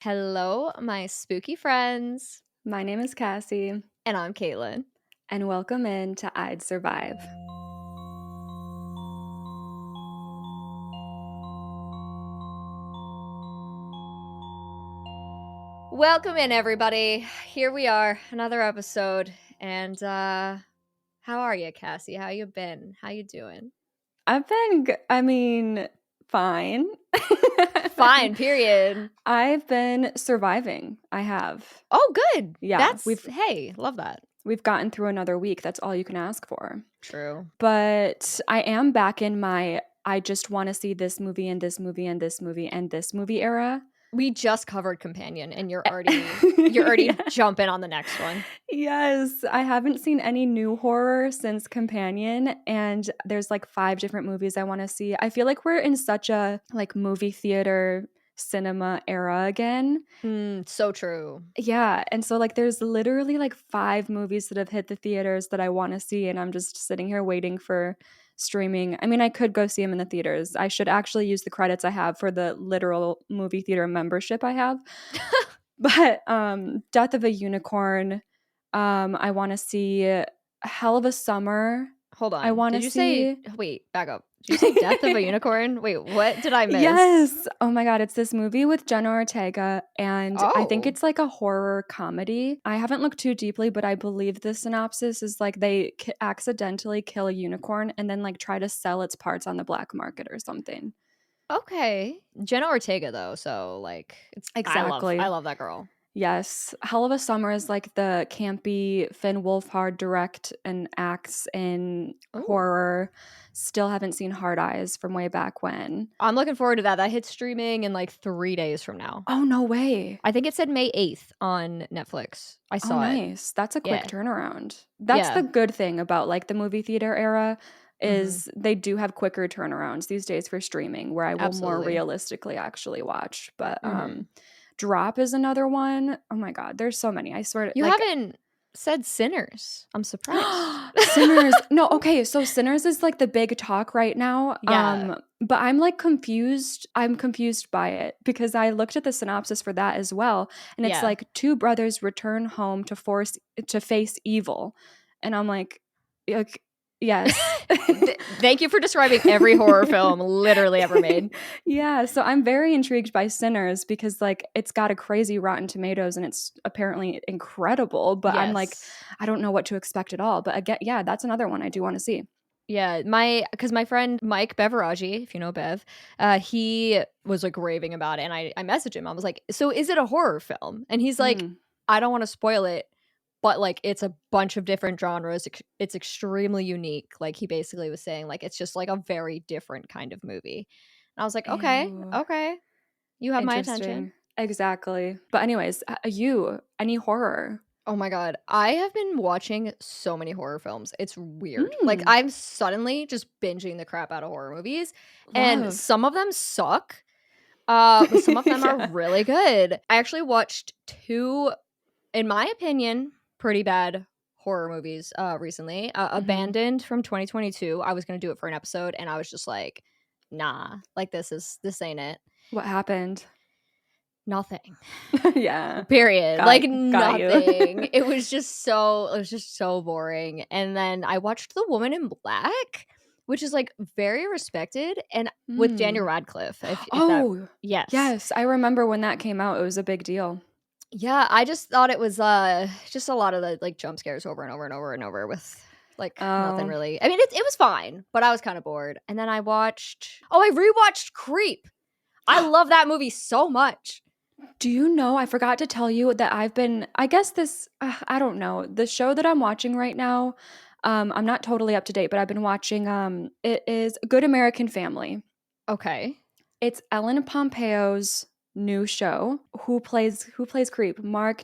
Hello, my spooky friends. My name is Cassie, And I'm Caitlin. and welcome in to I'd Survive. Welcome in, everybody. Here we are, another episode. And how are you, Cassie? How you been? How you doing? I've been, fine. Fine, period. I've been surviving. I have. Oh, good. Yeah, Hey, love that. we've gotten through another week. That's all you can ask for. True. But I am back in my I just want to see this movie and this movie and this movie and this movie era. We just covered Companion and you're already Yeah. jumping on the next one. Yes, I haven't seen any new horror since Companion, and there's like 5 different movies I want to see. I feel like we're in such a like movie theater cinema era again. So true. Yeah, and so like there's literally like 5 movies that have hit the theaters that I want to see, and I'm just sitting here waiting for streaming. I mean, I could go see them in the theaters. I should actually use the credits I have for the literal movie theater membership I have. But Death of a Unicorn, I want to see Hell of a Summer. Hold I on. want Did to you see. say, wait, back up. Did you say Death of a Unicorn? Wait, what did I miss? Yes. Oh my God. It's this movie with Jenna Ortega, and I think Oh. it's like a horror comedy. I haven't looked too deeply, but I believe the synopsis is like they accidentally kill a unicorn and then like try to sell its parts on the black market or something. Okay. Jenna Ortega though, so like I Exactly. love that girl. Yes. Hell of a Summer is like the campy Finn Wolfhard direct and acts in Oh. horror. Still haven't seen Hard Eyes from way back when. I'm looking forward to that. That hits streaming in like 3 days from now. Oh, no way. I think it said May 8th on Netflix. I Oh, saw it. nice. That's a quick Yeah. turnaround. That's Yeah. the good thing about like the movie theater era Mhm. is they do have quicker turnarounds these days for streaming where I will more Absolutely. realistically actually watch. But Mhm. Drop is another one. Oh my God, there's so many. I swear to You like haven't said Sinners. I'm surprised. Sinners. No, okay, so Sinners is like the big talk right now. Yeah. But I'm like confused. I'm confused by it because I looked at the synopsis for that as well, and it's Yeah. like two brothers return home to face evil. And I'm like yes. Thank you for describing every horror film literally ever made. Yeah, so I'm very intrigued by Sinners because like it's got a crazy Rotten Tomatoes and it's apparently incredible, but I'm like Yes. I don't know what to expect at all. But again, yeah, that's another one I do want to see. Yeah, because my friend Mike Beveraggi, if you know Bev, he was like raving about it, and I messaged him. I was like, "So is it a horror film?" And he's like, Mm. "I don't want to spoil it, but like it's a bunch of different genres. It's extremely unique." Like he basically was saying, like it's just like a very different kind of movie. And I was like, "Okay, Ew. okay, you have my attention." Interesting. Exactly. But anyways, any horror? Oh my god, I have been watching so many horror films. It's weird. Like Mm, I'm suddenly just binging the crap out of horror movies, and love. some of them suck. But some of them are Yeah. really good. I actually watched 2, in my opinion, pretty bad horror movies recently. Mhm. Abandoned from 2022. I was gonna do it for an episode, and I was just like, nah, like this ain't it. What happened? Nothing. Yeah. Period. Like Got you. nothing. It was just so boring. And then I watched The Woman in Black, which is like very respected and with Daniel Mm. Radcliffe. If that Oh, yes. yes. I remember when that came out. It was a big deal. Yeah, I just thought it was just a lot of the like jump scares over and over and over and over with like nothing Oh. really. I mean it was fine, but I was kind of bored. And then I rewatched Creep. I love that movie so much. Do you know, I forgot to tell you that I guess I don't know. The show that I'm watching right now, I'm not totally up to date, but I've been watching, it is Good American Family. Okay. It's Ellen Pompeo's new show. Who plays Creep? I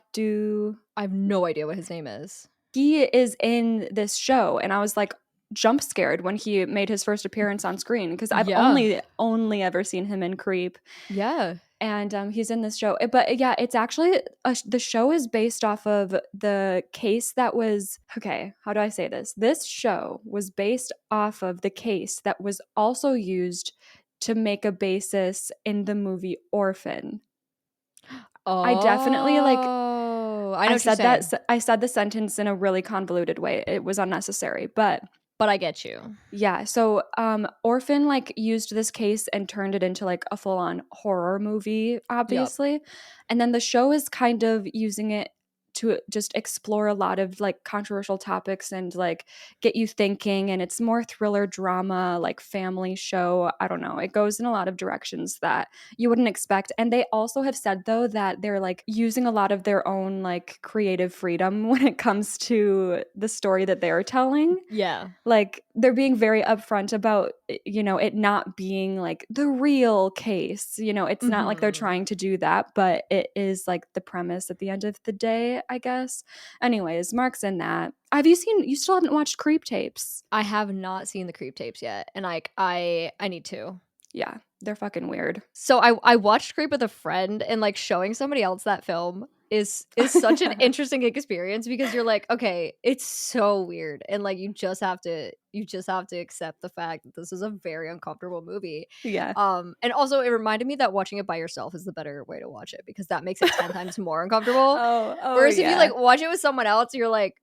have no idea what his name is. He is in this show, and I was like jump scared when he made his first appearance on screen because I've Yeah. only ever seen him in Creep. Yeah. And he's in this show. But yeah, it's actually the show is based off of the case that was okay. How do I say this? This show was based off of the case that was also used to make a basis in the movie Orphan. I definitely like I know what you're saying, I said the sentence in a really convoluted way. It was unnecessary, but but I get you. yeah, so Orphan like used this case and turned it into like a full-on horror movie, Yup. obviously. And then the show is kind of using it to just explore a lot of like controversial topics and like get you thinking, and it's more thriller drama, like family show. I don't know. It goes in a lot of directions that you wouldn't expect. And they also have said though that they're like using a lot of their own like creative freedom when it comes to the story that they're telling. Yeah. Like they're being very upfront about, you know, it not being like the real case. You know, it's not like they're Mhm. trying to do that, but it is like the premise at the end of the day, I guess. Anyways, Mark's in that. Have you seen, you still haven't watched Creep Tapes? I have not seen the Creep Tapes yet, and, like, I need to. Yeah, they're fucking weird. So I watched Creep with a friend, and, like, showing somebody else that film is such an interesting experience because you're like, "Okay, it's so weird," and, like, you just have to accept the fact that this is a very uncomfortable movie. Yeah. And also it reminded me that watching it by yourself is the better way to watch it because that makes it 10 times more uncomfortable. Oh, Whereas if you, yeah. like, watch it with someone else, you're like,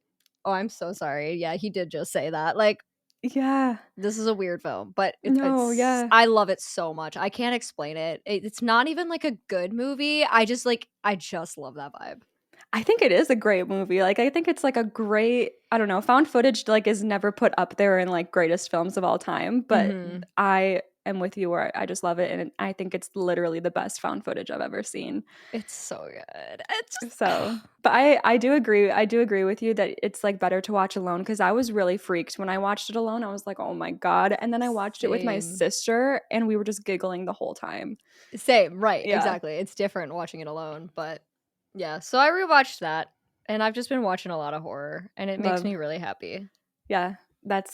"Oh, I'm so sorry. Yeah, he did just say that." Like, Yeah. this is a weird film, but No, it's yeah. I love it so much. I can't explain it. It's not even like a good movie. I just love that vibe. I think it is a great movie. Like, I think it's like a great, I don't know, found footage like is never put up there in like greatest films of all time, but Mhm. I am with you where I just love it, and I think it's literally the best found footage I've ever seen. It's so good. It's just So, but I do agree. I do agree with you that it's like better to watch alone, because I was really freaked when I watched it alone. I was like, "Oh my God." And then I watched it with my same. sister and we were just giggling the whole time. Same, right, Yeah. exactly. It's different watching it alone, but yeah. So I rewatched that, and I've just been watching a lot of horror, and it makes Love. me really happy. Yeah,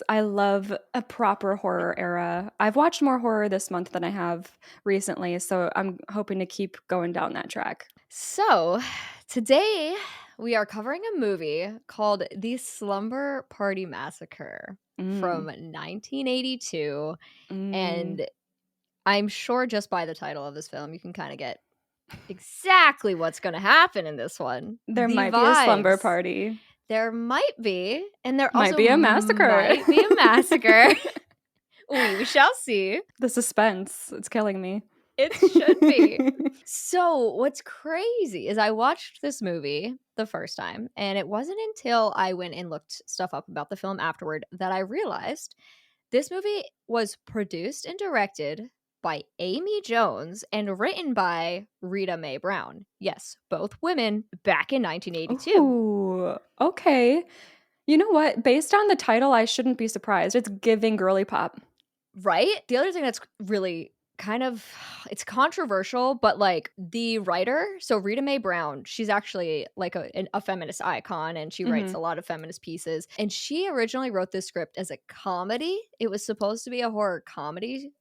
I love a proper horror era. I've watched more horror this month than I have recently, so I'm hoping to keep going down that track. So, today we are covering a movie called The Slumber Party Massacre from Mm, 1982, mm. and I'm sure just by the title of this film you can kind of get exactly what's going to happen in this one. There The might be a slumber vibes. party. There might be, and there Might also be a massacre. might be a massacre. We shall see. The suspense, it's killing me. It should be. So, what's crazy is I watched this movie the first time, and it wasn't until I went and looked stuff up about the film afterward that I realized this movie was produced and directed by Amy Jones and written by Rita Mae Brown. Yes, both women back in 1982. Ooh, okay. You know what? Based on the title, I shouldn't be surprised. It's giving girly pop. Right? The other thing that's really kind of it's controversial, but, like, the writer, so Rita Mae Brown, she's actually, like, a feminist icon, and she writes a Mhm. lot of feminist pieces, and she originally wrote this script as a comedy. It was supposed to be a horror comedy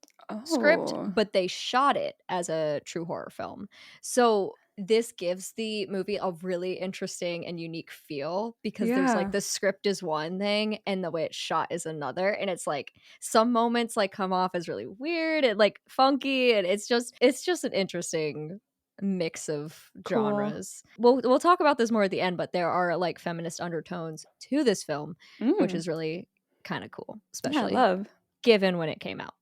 script, Oh, but they shot it as a true horror film. So this gives the movie a really interesting and unique feel because there's like yeah. the script is one thing and the way it's shot is another. And it's like some moments like come off as really weird and like funky. And it's just an interesting mix of Cool. genres. We'll talk about this more at the end, but there are like feminist undertones to this film, which Mm. is really kind of cool, Yeah, especially love. given when it came out.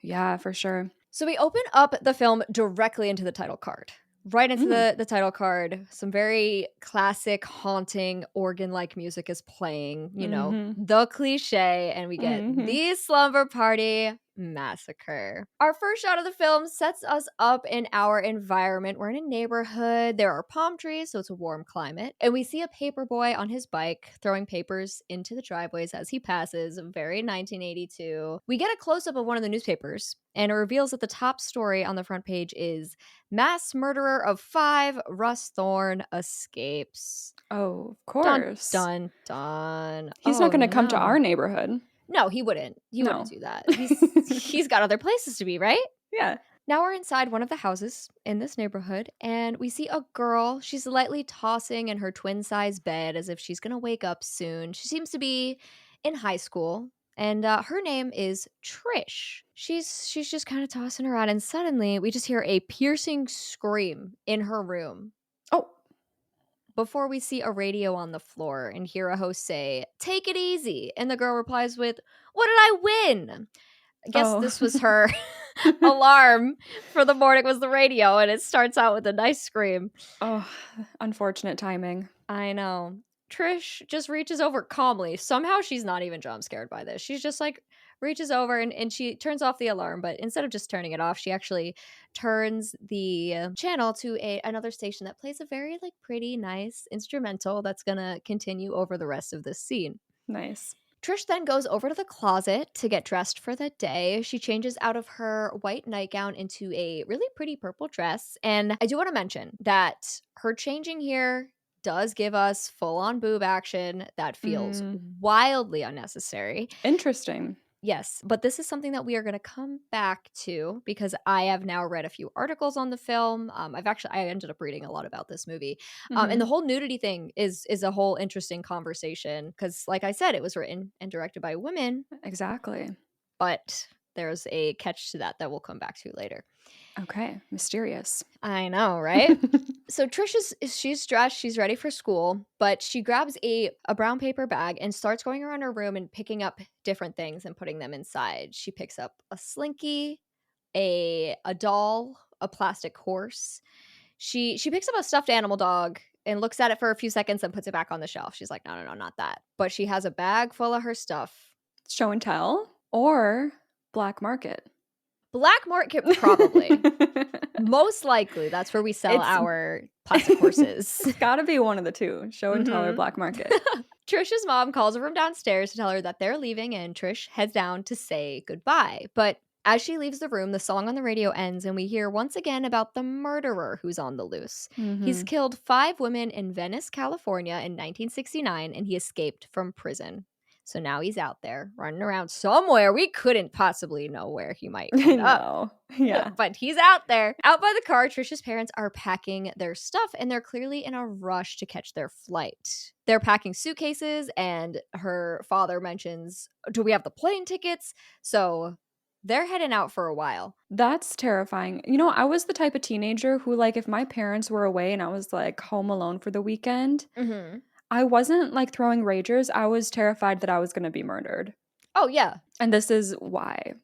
Yeah, for sure. So we open up the film directly into the title card. Right into Mm. the title card. Some very classic, haunting, organ like music is playing, you know, Mhm. the cliche, and we get Mhm. the Slumber Party Massacre. Our first shot of the film sets us up in our environment. We're in a neighborhood. There are palm trees, so it's a warm climate. And we see a paper boy on his bike throwing papers into the driveways as he passes. Very 1982. We get a close up of one of the newspapers, and it reveals that the top story on the front page is Mass Murderer of 5, Russ Thorne escapes. Oh, of Dun, course. dun, dun. He's not Oh, gonna come to no. our neighborhood. No, he wouldn't. He wouldn't No. do that. He's got other places to be, right? Yeah. Now we're inside one of the houses in this neighborhood, and we see a girl. She's lightly tossing in her twin size bed as if she's going to wake up soon. She seems to be in high school. And her name is Trish. She's just kind of tossing around, and suddenly we just hear a piercing scream in her room. Oh. Before we see a radio on the floor and hear a host say, "Take it easy." And the girl replies with, "What did I win?" I guess Oh. this was her alarm for the morning, was the radio, and it starts out with a nice scream. Oh, unfortunate timing. I know. Trish just reaches over calmly. Somehow she's not even jump scared by this. She's just like reaches over and she turns off the alarm, but instead of just turning it off, she actually turns the channel to another station that plays a very like pretty nice instrumental that's going to continue over the rest of this scene. Nice. Trish then goes over to the closet to get dressed for the day. She changes out of her white nightgown into a really pretty purple dress. And I do want to mention that her changing here does give us full-on boob action that feels wildly unnecessary. Interesting. Yes, but this is something that we are going to come back to because I have now read a few articles on the film. I ended up reading a lot about this movie, and the whole nudity thing is a whole interesting conversation because, like I said, it was written and directed by women. Exactly. But there's a catch to that we'll come back to later. Okay, mysterious. I know, right? So Trish she's dressed, she's ready for school, but she grabs a brown paper bag and starts going around her room and picking up different things and putting them inside. She picks up a slinky, a doll, a plastic horse. She picks up a stuffed animal dog and looks at it for a few seconds and puts it back on the shelf. She's like, no, not that. But she has a bag full of her stuff. Show and tell or black market? Black market, probably. Most likely, that's where we sell our plastic horses. It's got to be one of the two, show and tell or black market. Trish's mom calls her from downstairs to tell her that they're leaving, and Trish heads down to say goodbye. But as she leaves the room, the song on the radio ends, and we hear once again about the murderer who's on the loose. He's killed 5 women in Venice, California in 1969, and he escaped from prison. So now he's out there running around somewhere. We couldn't possibly know where he might end up. Yeah. But he's out there. Out by the car, Trish's parents are packing their stuff, and they're clearly in a rush to catch their flight. They're packing suitcases, and her father mentions, "Do we have the plane tickets?" So they're heading out for a while. That's terrifying. You know, I was the type of teenager who, like, if my parents were away and I was, like, home alone for the weekend, I wasn't, like, throwing ragers. I was terrified that I was gonna be murdered. Oh, yeah. And this is why.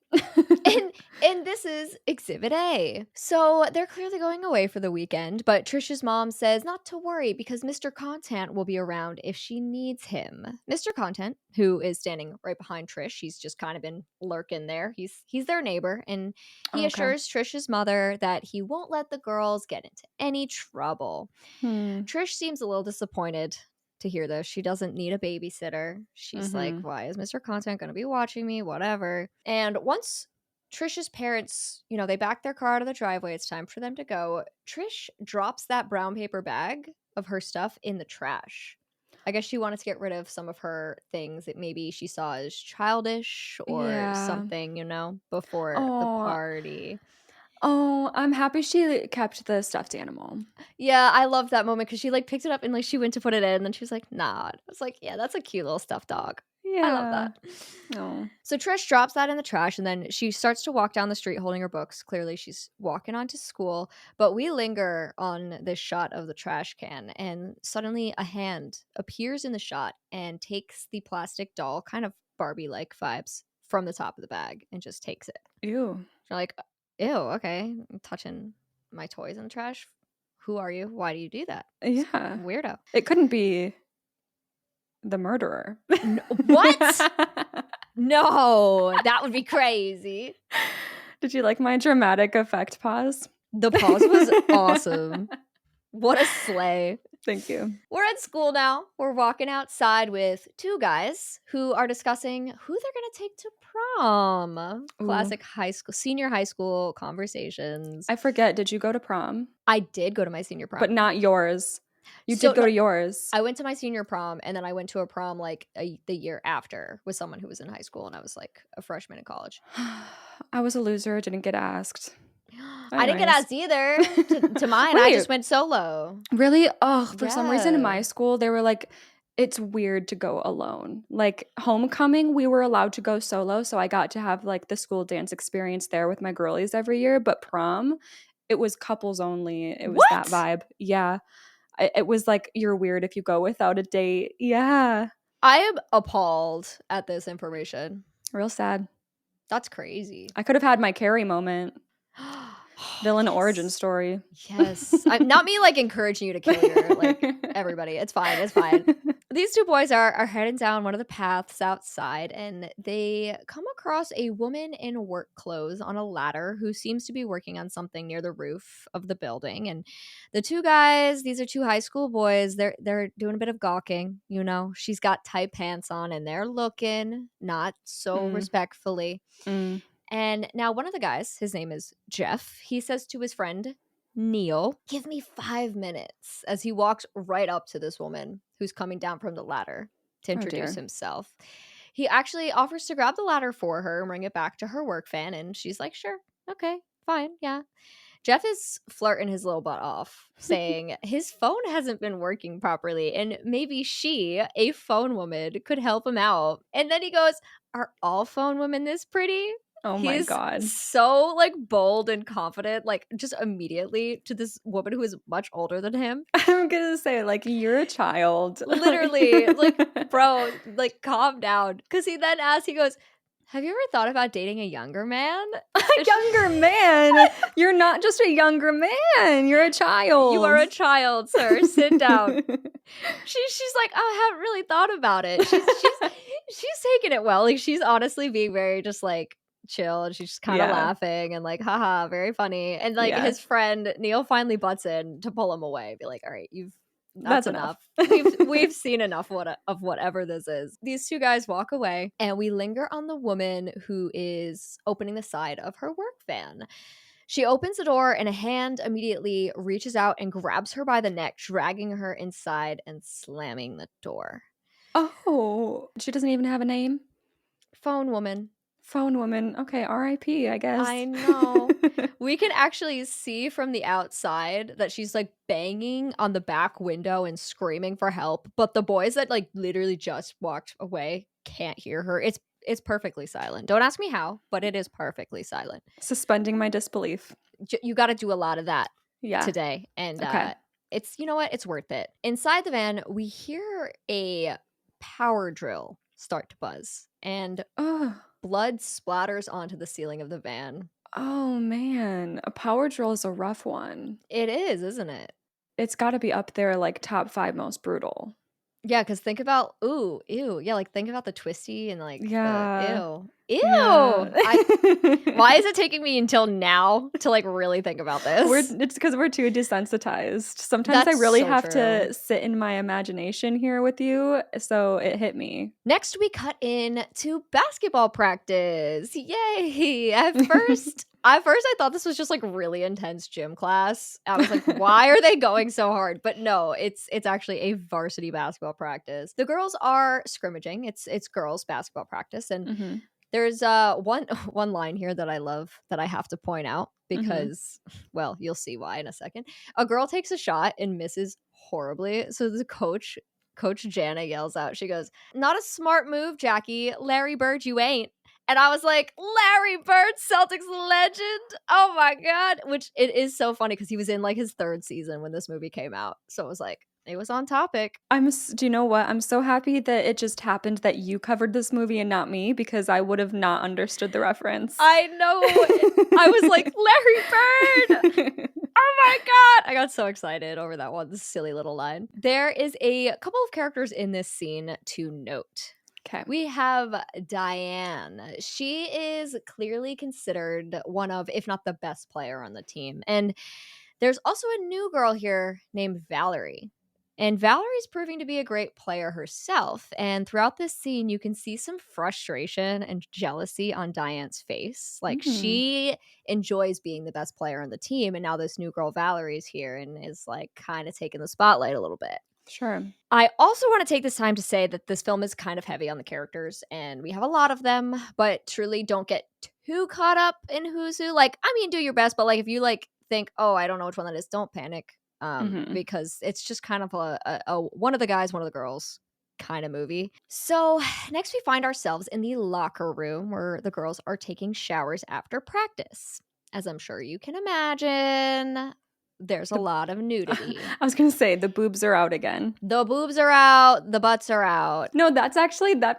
And this is Exhibit A. So they're clearly going away for the weekend, but Trish's mom says not to worry because Mr. Contant will be around if she needs him. Mr. Contant, who is standing right behind Trish, he's just kind of been lurking there. He's their neighbor, and he assures Trish's mother that he won't let the girls get into any trouble. Trish seems a little disappointed to hear this. She doesn't need a babysitter. She's like, why is Mr. Contant going to be watching me? Whatever. And once Trish's parents, they back their car out of the driveway, it's time for them to go. Trish drops that brown paper bag of her stuff in the trash. I guess she wanted to get rid of some of her things that maybe she saw as childish or something, before the party. Oh, I'm happy she kept the stuffed animal. Yeah, I love that moment because she picked it up and she went to put it in and then she was like, nah. I was like, yeah, that's a cute little stuffed dog. Yeah. I love that. Oh. So Trish drops that in the trash and then she starts to walk down the street holding her books. Clearly she's walking on to school, but we linger on this shot of the trash can and suddenly a hand appears in the shot and takes the plastic doll, kind of Barbie-like vibes, from the top of the bag and just takes it. Ew. You're like, ew, okay, I'm touching my toys in the trash. Who are you? Why do you do that? Yeah. Weirdo. It couldn't be the murderer. No, what? No, that would be crazy. Did you like my dramatic effect pause? The pause was awesome. What a slay. Thank you. We're at school now. We're walking outside with 2 guys who are discussing who they're going to take to prom. Classic senior high school conversations. I forget, did you go to prom? I did go to my senior prom. But not yours. You did go to yours. I went to my senior prom, and then I went to a prom the year after with someone who was in high school, and I was a freshman in college. I was a loser, didn't get asked. I didn't get asked either to mine. I just went solo. Really? Oh, for some reason in my school, they were like, it's weird to go alone. Like homecoming, we were allowed to go solo, so I got to have like the school dance experience there with my girlies every year, but prom, it was couples only. It was that What? vibe. Yeah. It was like you're weird if you go without a date. Yeah. I am appalled at this information. Real sad. That's crazy. I could have had my Carrie moment. Oh, Villain origin yes. story. Yes. I'm not me like encouraging you to kill your like everybody. It's fine. It's fine. These two boys are heading down one of the paths outside, and they come across a woman in work clothes on a ladder who seems to be working on something near the roof of the building. And the two guys, these are two high school boys, they're doing a bit of gawking, you know. She's got tight pants on and they're looking not so Mm, respectfully. mm. And now one of the guys, his name is Jeff, he says to his friend Neil, "Give me 5 minutes," as he walks right up to this woman who's coming down from the ladder to Oh introduce dear. himself. He actually offers to grab the ladder for her and bring it back to her work van, and she's like, "Sure, okay, fine, yeah." Jeff is flirting his little butt off, saying his phone hasn't been working properly and maybe she, a phone woman, could help him out. And then he goes, "Are all phone women this pretty?" Oh my He's god. so like bold and confident, like just immediately to this woman who is much older than him. I'm gonna say, like, you're a child. Literally, like, bro, like, calm down. Because he then asks, he goes, "Have you ever thought about dating a younger man?" A younger man. You're not just a younger man. You're a "You are child. a child, sir. Sit down." She's like, "Oh, I haven't really thought about it." She's taking it well. Like, she's honestly being very just like chill, and she's just kind of Yeah. laughing and like, haha, very funny. And like Yeah. his friend Neil finally butts in to pull him away, be like, "All right, you've that's That's enough. enough. We've seen enough of whatever this is." These two guys walk away, and we linger on the woman who is opening the side of her work van. She opens the door, and a hand immediately reaches out and grabs her by the neck, dragging her inside and slamming the door. Oh, she doesn't even have a name? Phone woman. Phone woman. Okay, RIP, I I guess. know. We can actually see from the outside that she's like banging on the back window and screaming for help, but the boys that like literally just walked away can't hear her. It's perfectly silent. Don't ask me how, but it is perfectly silent. Suspending my disbelief. You got to do a lot of that Yeah. today, and Okay. it's, you know what, it's worth it. Inside the van, we hear a power drill start to buzz, and Oh. blood splatters onto the ceiling of the van. Oh, man. A power drill is a rough one. It is, isn't it? It's gotta be up there, like, top 5 most brutal. Yeah, because think about, ooh, ew, yeah, like think about the twisty and like the Yeah. ew, ew. Yeah. Why is it taking me until now to like really think about this? It's because we're too desensitized. Sometimes I That's really so have true. to sit in my imagination here with you, so it hit me. Next, we cut in to basketball practice. Yay! At first, I thought this was just like really intense gym class. I was like, why are they going so hard? But no, it's actually a varsity basketball practice. The girls are scrimmaging. It's girls basketball practice, and Mhm. there's one one line here that I love that I have to point out Mhm. because, well, you'll see why in a second. A girl takes a shot and misses horribly. So the Coach Jana yells out. She goes, "Not a smart move, Jackie. Larry Bird, you ain't." And I was like, Larry Bird, Celtics legend. Oh my God. Which it is so funny because he was in like his third season when this movie came out. So it was like, it was on topic. Do you know what? I'm so happy that it just happened that you covered this movie and not me because I would have not understood the reference. I know. I was like, Larry Bird. Oh my God. I got so excited over that one silly little line. There is a couple of characters in this scene to note. Okay. We have Diane. She is clearly considered one of, if not the best player on the team. And there's also a new girl here named Valerie. And Valerie's proving to be a great player herself. And throughout this scene, you can see some frustration and jealousy on Diane's face. Like Mhm. she enjoys being the best player on the team. And now this new girl, Valerie's here and is like kind of taking the spotlight a little bit. Sure. I also want to take this time to say that this film is kind of heavy on the characters, and we have a lot of them, but truly don't get too caught up in who's who. Like, I mean, do your best, but like if you like think, oh, I don't know which one that is, don't panic. Mhm. Because it's just kind of a one of the guys, one of the girls kind of movie. So next we find ourselves in the locker room where the girls are taking showers after practice. As I'm sure you can imagine, there's a The lot of nudity. I was gonna say the boobs are out again. The boobs are out, the butts are out. No, that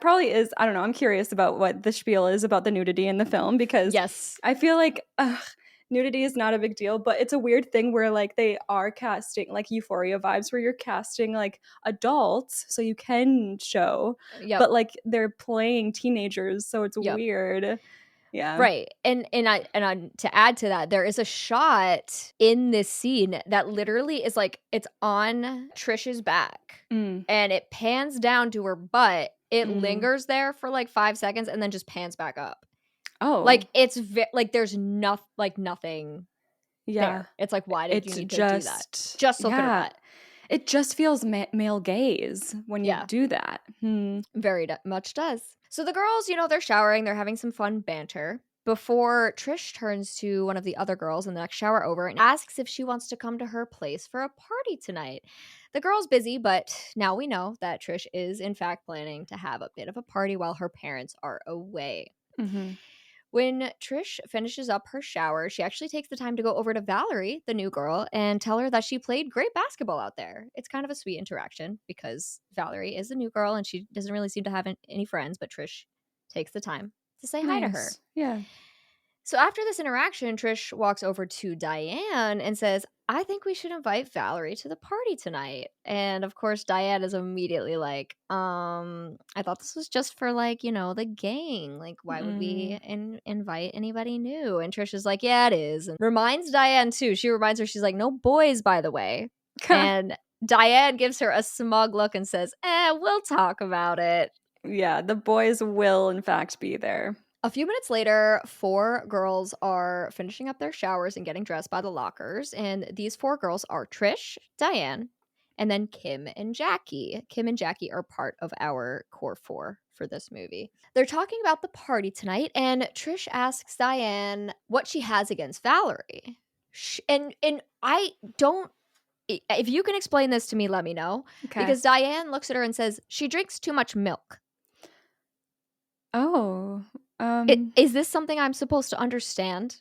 probably is. I don't know. I'm curious about what the spiel is about the nudity in the film because Yes. I feel like nudity is not a big deal, but it's a weird thing where like they are casting like Euphoria vibes where you're casting like adults so you can show, Yep. but like they're playing teenagers, so it's Yep. weird. Yeah. Right. And to add to that, there is a shot in this scene that literally is like it's on Trish's back Mm. and it pans down to her butt. It Mm. lingers there for like 5 seconds and then just pans back up. Oh. Like it's like there's nothing Yeah. there. It's like why did It's you need to do that? just Just look at her yeah. butt. It just feels male gaze when you Yeah. do that. Very much does. So the girls, they're showering, they're having some fun banter before Trish turns to one of the other girls in the next shower over and asks if she wants to come to her place for a party tonight. The girl's busy, but now we know that Trish is in fact planning to have a bit of a party while her parents are away. Mm-hmm. When Trish finishes up her shower, she actually takes the time to go over to Valerie, the new girl, and tell her that she played great basketball out there. It's kind of a sweet interaction because Valerie is the new girl and she doesn't really seem to have any friends, but Trish takes the time to say hi to her. Nice. Yeah. So after this interaction, Trish walks over to Diane and says, I think we should invite Valerie to the party tonight. And of course, Diane is immediately like, I thought this was just for like, the gang. Like, why would we invite anybody new? And Trish is like, yeah, it is. And reminds Diane too. She reminds her, she's like, no boys, by the way. And Diane gives her a smug look and says, we'll talk about it. Yeah, the boys will in fact be there. A few minutes later, 4 girls are finishing up their showers and getting dressed by the lockers. And these 4 girls are Trish, Diane, and then Kim and Jackie. Kim and Jackie are part of our core 4 for this movie. They're talking about the party tonight, and Trish asks Diane what she has against Valerie. And I don't... If you can explain this to me, let me know. Okay. Because Diane looks at her and says, she drinks too much milk. Oh. Is this something I'm supposed to understand?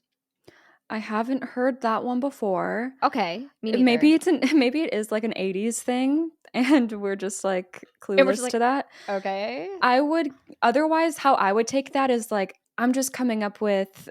I haven't heard that one before. Okay, me neither. Maybe it is like an 80s thing and we're just like clueless to that. Okay. Otherwise how I would take that is like I'm just coming up with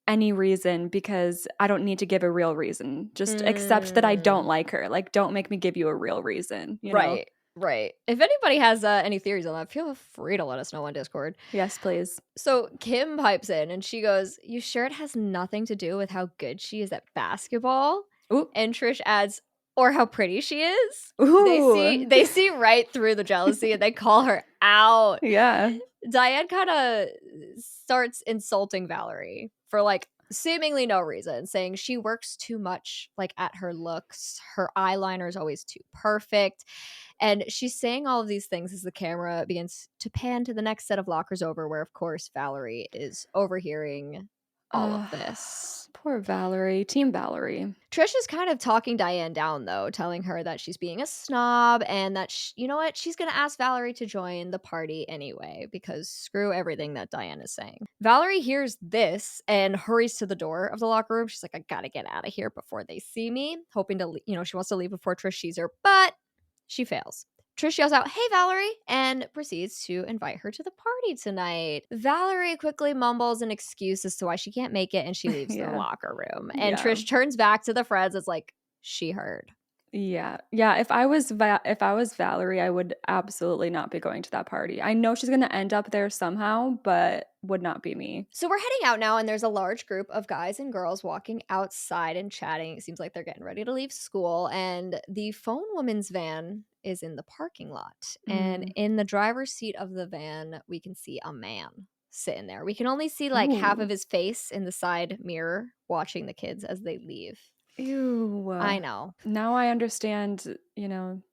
any reason because I don't need to give a real reason. Just accept that I don't like her. Like don't make me give you a real reason, you know? Right. If anybody has any theories on that, feel free to let us know on Discord. Yes, please. So Kim pipes in and she goes, you sure it has nothing to do with how good she is at basketball? Ooh. And Trish adds, or how pretty she is? Ooh. They see right through the jealousy and they call her out. Yeah. Diane kind of starts insulting Valerie for like seemingly no reason, saying she works too much like at her looks. Her eyeliner is always too perfect. And she's saying all of these things as the camera begins to pan to the next set of lockers over, where, of course, Valerie is overhearing all of this. Poor Valerie. Team Valerie. Trish is kind of talking Diane down, though, telling her that she's being a snob and that, you know what, she's going to ask Valerie to join the party anyway, because screw everything that Diane is saying. Valerie hears this and hurries to the door of the locker room. She's like, I got to get out of here before they see me, hoping to, she wants to leave before Trish sees her, but she fails. Trish yells out, hey, Valerie, and proceeds to invite her to the party tonight. Valerie quickly mumbles an excuse as to why she can't make it, and she leaves the locker room. And Trish turns back to the friends. It's like, she heard. Yeah. If I was Valerie, I would absolutely not be going to that party. I know she's going to end up there somehow, but would not be me. So we're heading out now, and there's a large group of guys and girls walking outside and chatting. It seems like they're getting ready to leave school, and the phone woman's van is in the parking lot. And in the driver's seat of the van, we can see a man sitting there. We can only see like half of his face in the side mirror watching the kids as they leave. Ew. I know. Now I understand,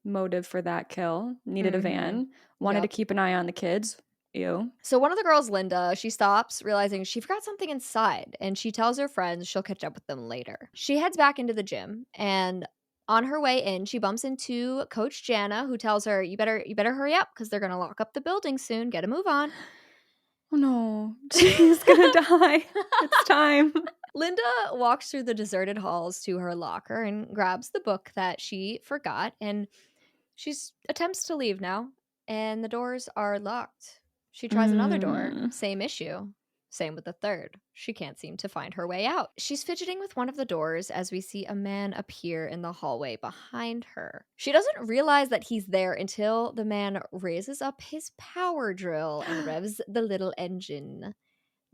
motive for that kill. Needed a van. Wanted to keep an eye on the kids. Ew. So one of the girls, Linda, she stops, realizing she forgot something inside, and she tells her friends she'll catch up with them later. She heads back into the gym, and On her way in, she bumps into Coach Jana, who tells her, you better hurry up because they're going to lock up the building soon. Get a move on. Oh no, she's gonna die. It's time. Linda walks through the deserted halls to her locker and grabs the book that she forgot, and she attempts to leave now, and the doors are locked. She tries another door, Mm. same issue. Same with the third. She can't seem to find her way out. She's fidgeting with one of the doors as we see a man appear in the hallway behind her. She doesn't realize that he's there until the man raises up his power drill and revs the little engine.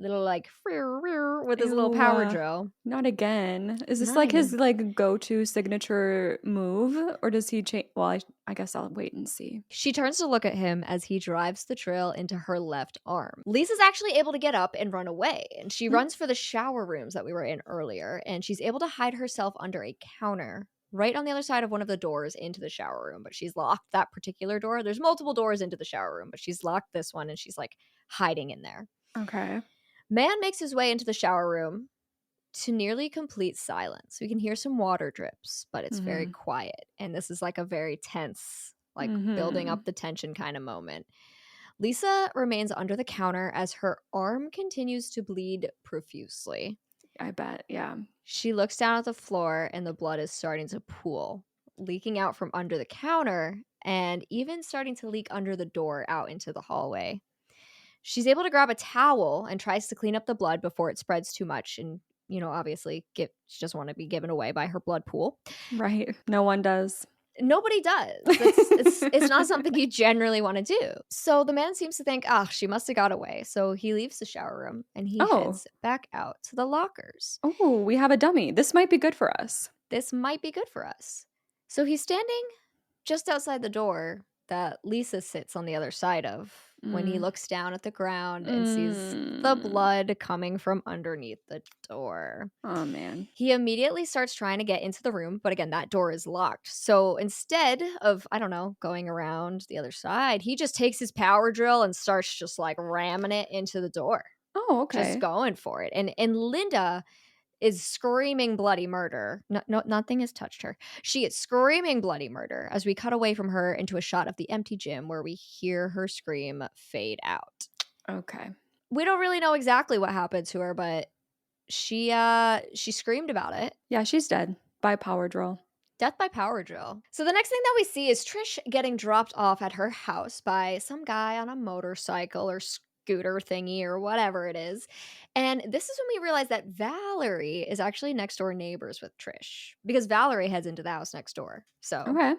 Little like with his little power Ew, drill. not again. Is this Not like his again. like go-to signature move, or does he change? Well, I guess I'll wait and see. She turns to look at him as he drives the drill into her left arm. Lisa's actually able to get up and run away, and she runs for the shower rooms that we were in earlier, and she's able to hide herself under a counter right on the other side of one of the doors into the shower room, but she's locked that particular door. There's multiple doors into the shower room, but she's locked this one, and she's like hiding in there. Okay. Man makes his way into the shower room to nearly complete silence. We can hear some water drips, but it's very Mm-hmm. quiet. And this is like a very tense, like building Mm-hmm. up the tension kind of moment. Lisa remains under the counter as her arm continues to bleed profusely. I bet. Yeah. She looks down at the floor and the blood is starting to pool, leaking out from under the counter and even starting to leak under the door out into the hallway. She's able to grab a towel and tries to clean up the blood before it spreads too much and, obviously she doesn't want to be given away by her blood pool. Right. No one does. Nobody does. It's not something you generally want to do. So the man seems to think, she must have got away. So he leaves the shower room and he Oh. heads back out to the lockers. Oh, we have a dummy. This might be good for us. This might be good for us. So he's standing just outside the door that Lisa sits on the other side of when he looks down at the ground and sees the blood coming from underneath the door. Oh, man. He immediately starts trying to get into the room, but again, that door is locked. So instead of, going around the other side, he just takes his power drill and starts just like ramming it into the door. Oh, okay. Just going for it. And Linda is screaming bloody murder. No, nothing has touched her. She is screaming bloody murder as we cut away from her into a shot of the empty gym where we hear her scream fade out. Okay. We don't really know exactly what happened to her, but she screamed about it. Yeah, she's dead by power drill. Death by power drill. So the next thing that we see is Trish getting dropped off at her house by some guy on a motorcycle or scooter thingy or whatever it is. And this is when we realize that Valerie is actually next door neighbors with Trish because Valerie heads into the house next door. So Okay.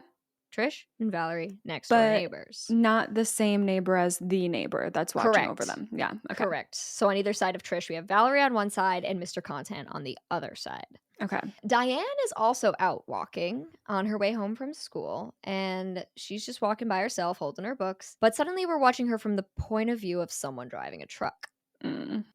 Trish and Valerie next door neighbors. Not the same neighbor as the neighbor that's watching over them. Yeah. Okay. Correct. So on either side of Trish, we have Valerie on one side and Mr. Content on the other side. Okay. Diane is also out walking on her way home from school, and she's just walking by herself holding her books. But suddenly we're watching her from the point of view of someone driving a truck.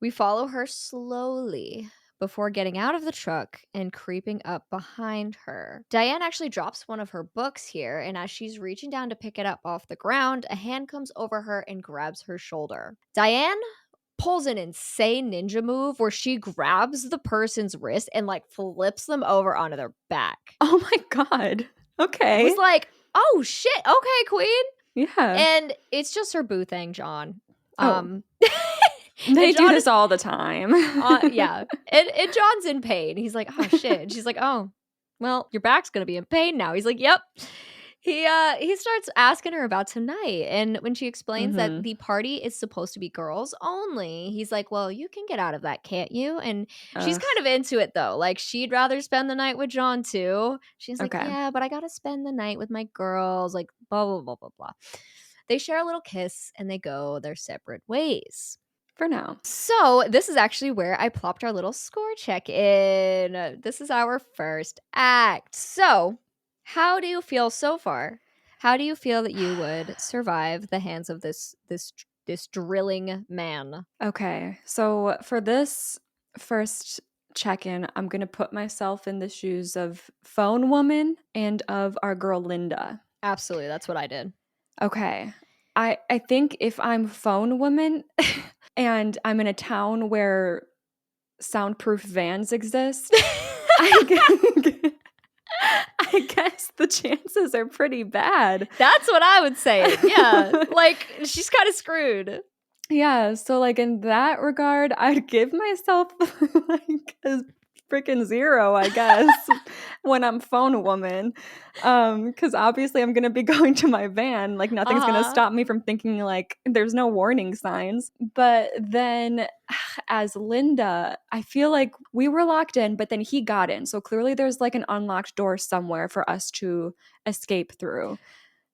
We follow her slowly before getting out of the truck and creeping up behind her. Diane actually drops one of her books here, and as she's reaching down to pick it up off the ground, a hand comes over her and grabs her shoulder. Diane pulls an insane ninja move where she grabs the person's wrist and like flips them over onto their back. Oh my God. Okay. It was like, oh shit, okay, queen. Yeah. And it's just her boo thing, John. They do this all the time. Yeah. And John's in pain. He's like, oh shit. And she's like, oh, well, your back's gonna be in pain now. He's like, yep. He starts asking her about tonight, and when she explains that the party is supposed to be girls only, he's like, well, you can get out of that, can't you? And she's kind of into it though. Like, she'd rather spend the night with John too. She's like, yeah, but I gotta spend the night with my girls, like blah blah blah blah blah. They share a little kiss and they go their separate ways for now. So this is actually where I plopped our little score check in. This is our first act. So how do you feel so far? How do you feel that you would survive the hands of this drilling man? Okay, so for this first check-in, I'm gonna put myself in the shoes of Phone Woman and of our girl Linda. Absolutely, that's what I did. Okay, I think if I'm Phone Woman and I'm in a town where soundproof vans exist, I guess the chances are pretty bad. That's what I would say. Yeah. Like, she's kind of screwed. Yeah, so, like, in that regard, I'd give myself, like, a freaking 0, I guess, when I'm phone woman, because obviously I'm gonna be going to my van, like, nothing's gonna Uh-huh. stop me from thinking, like, there's no warning signs. But then, as Linda, I feel like we were locked in, but then he got in, so clearly there's, like, an unlocked door somewhere for us to escape through.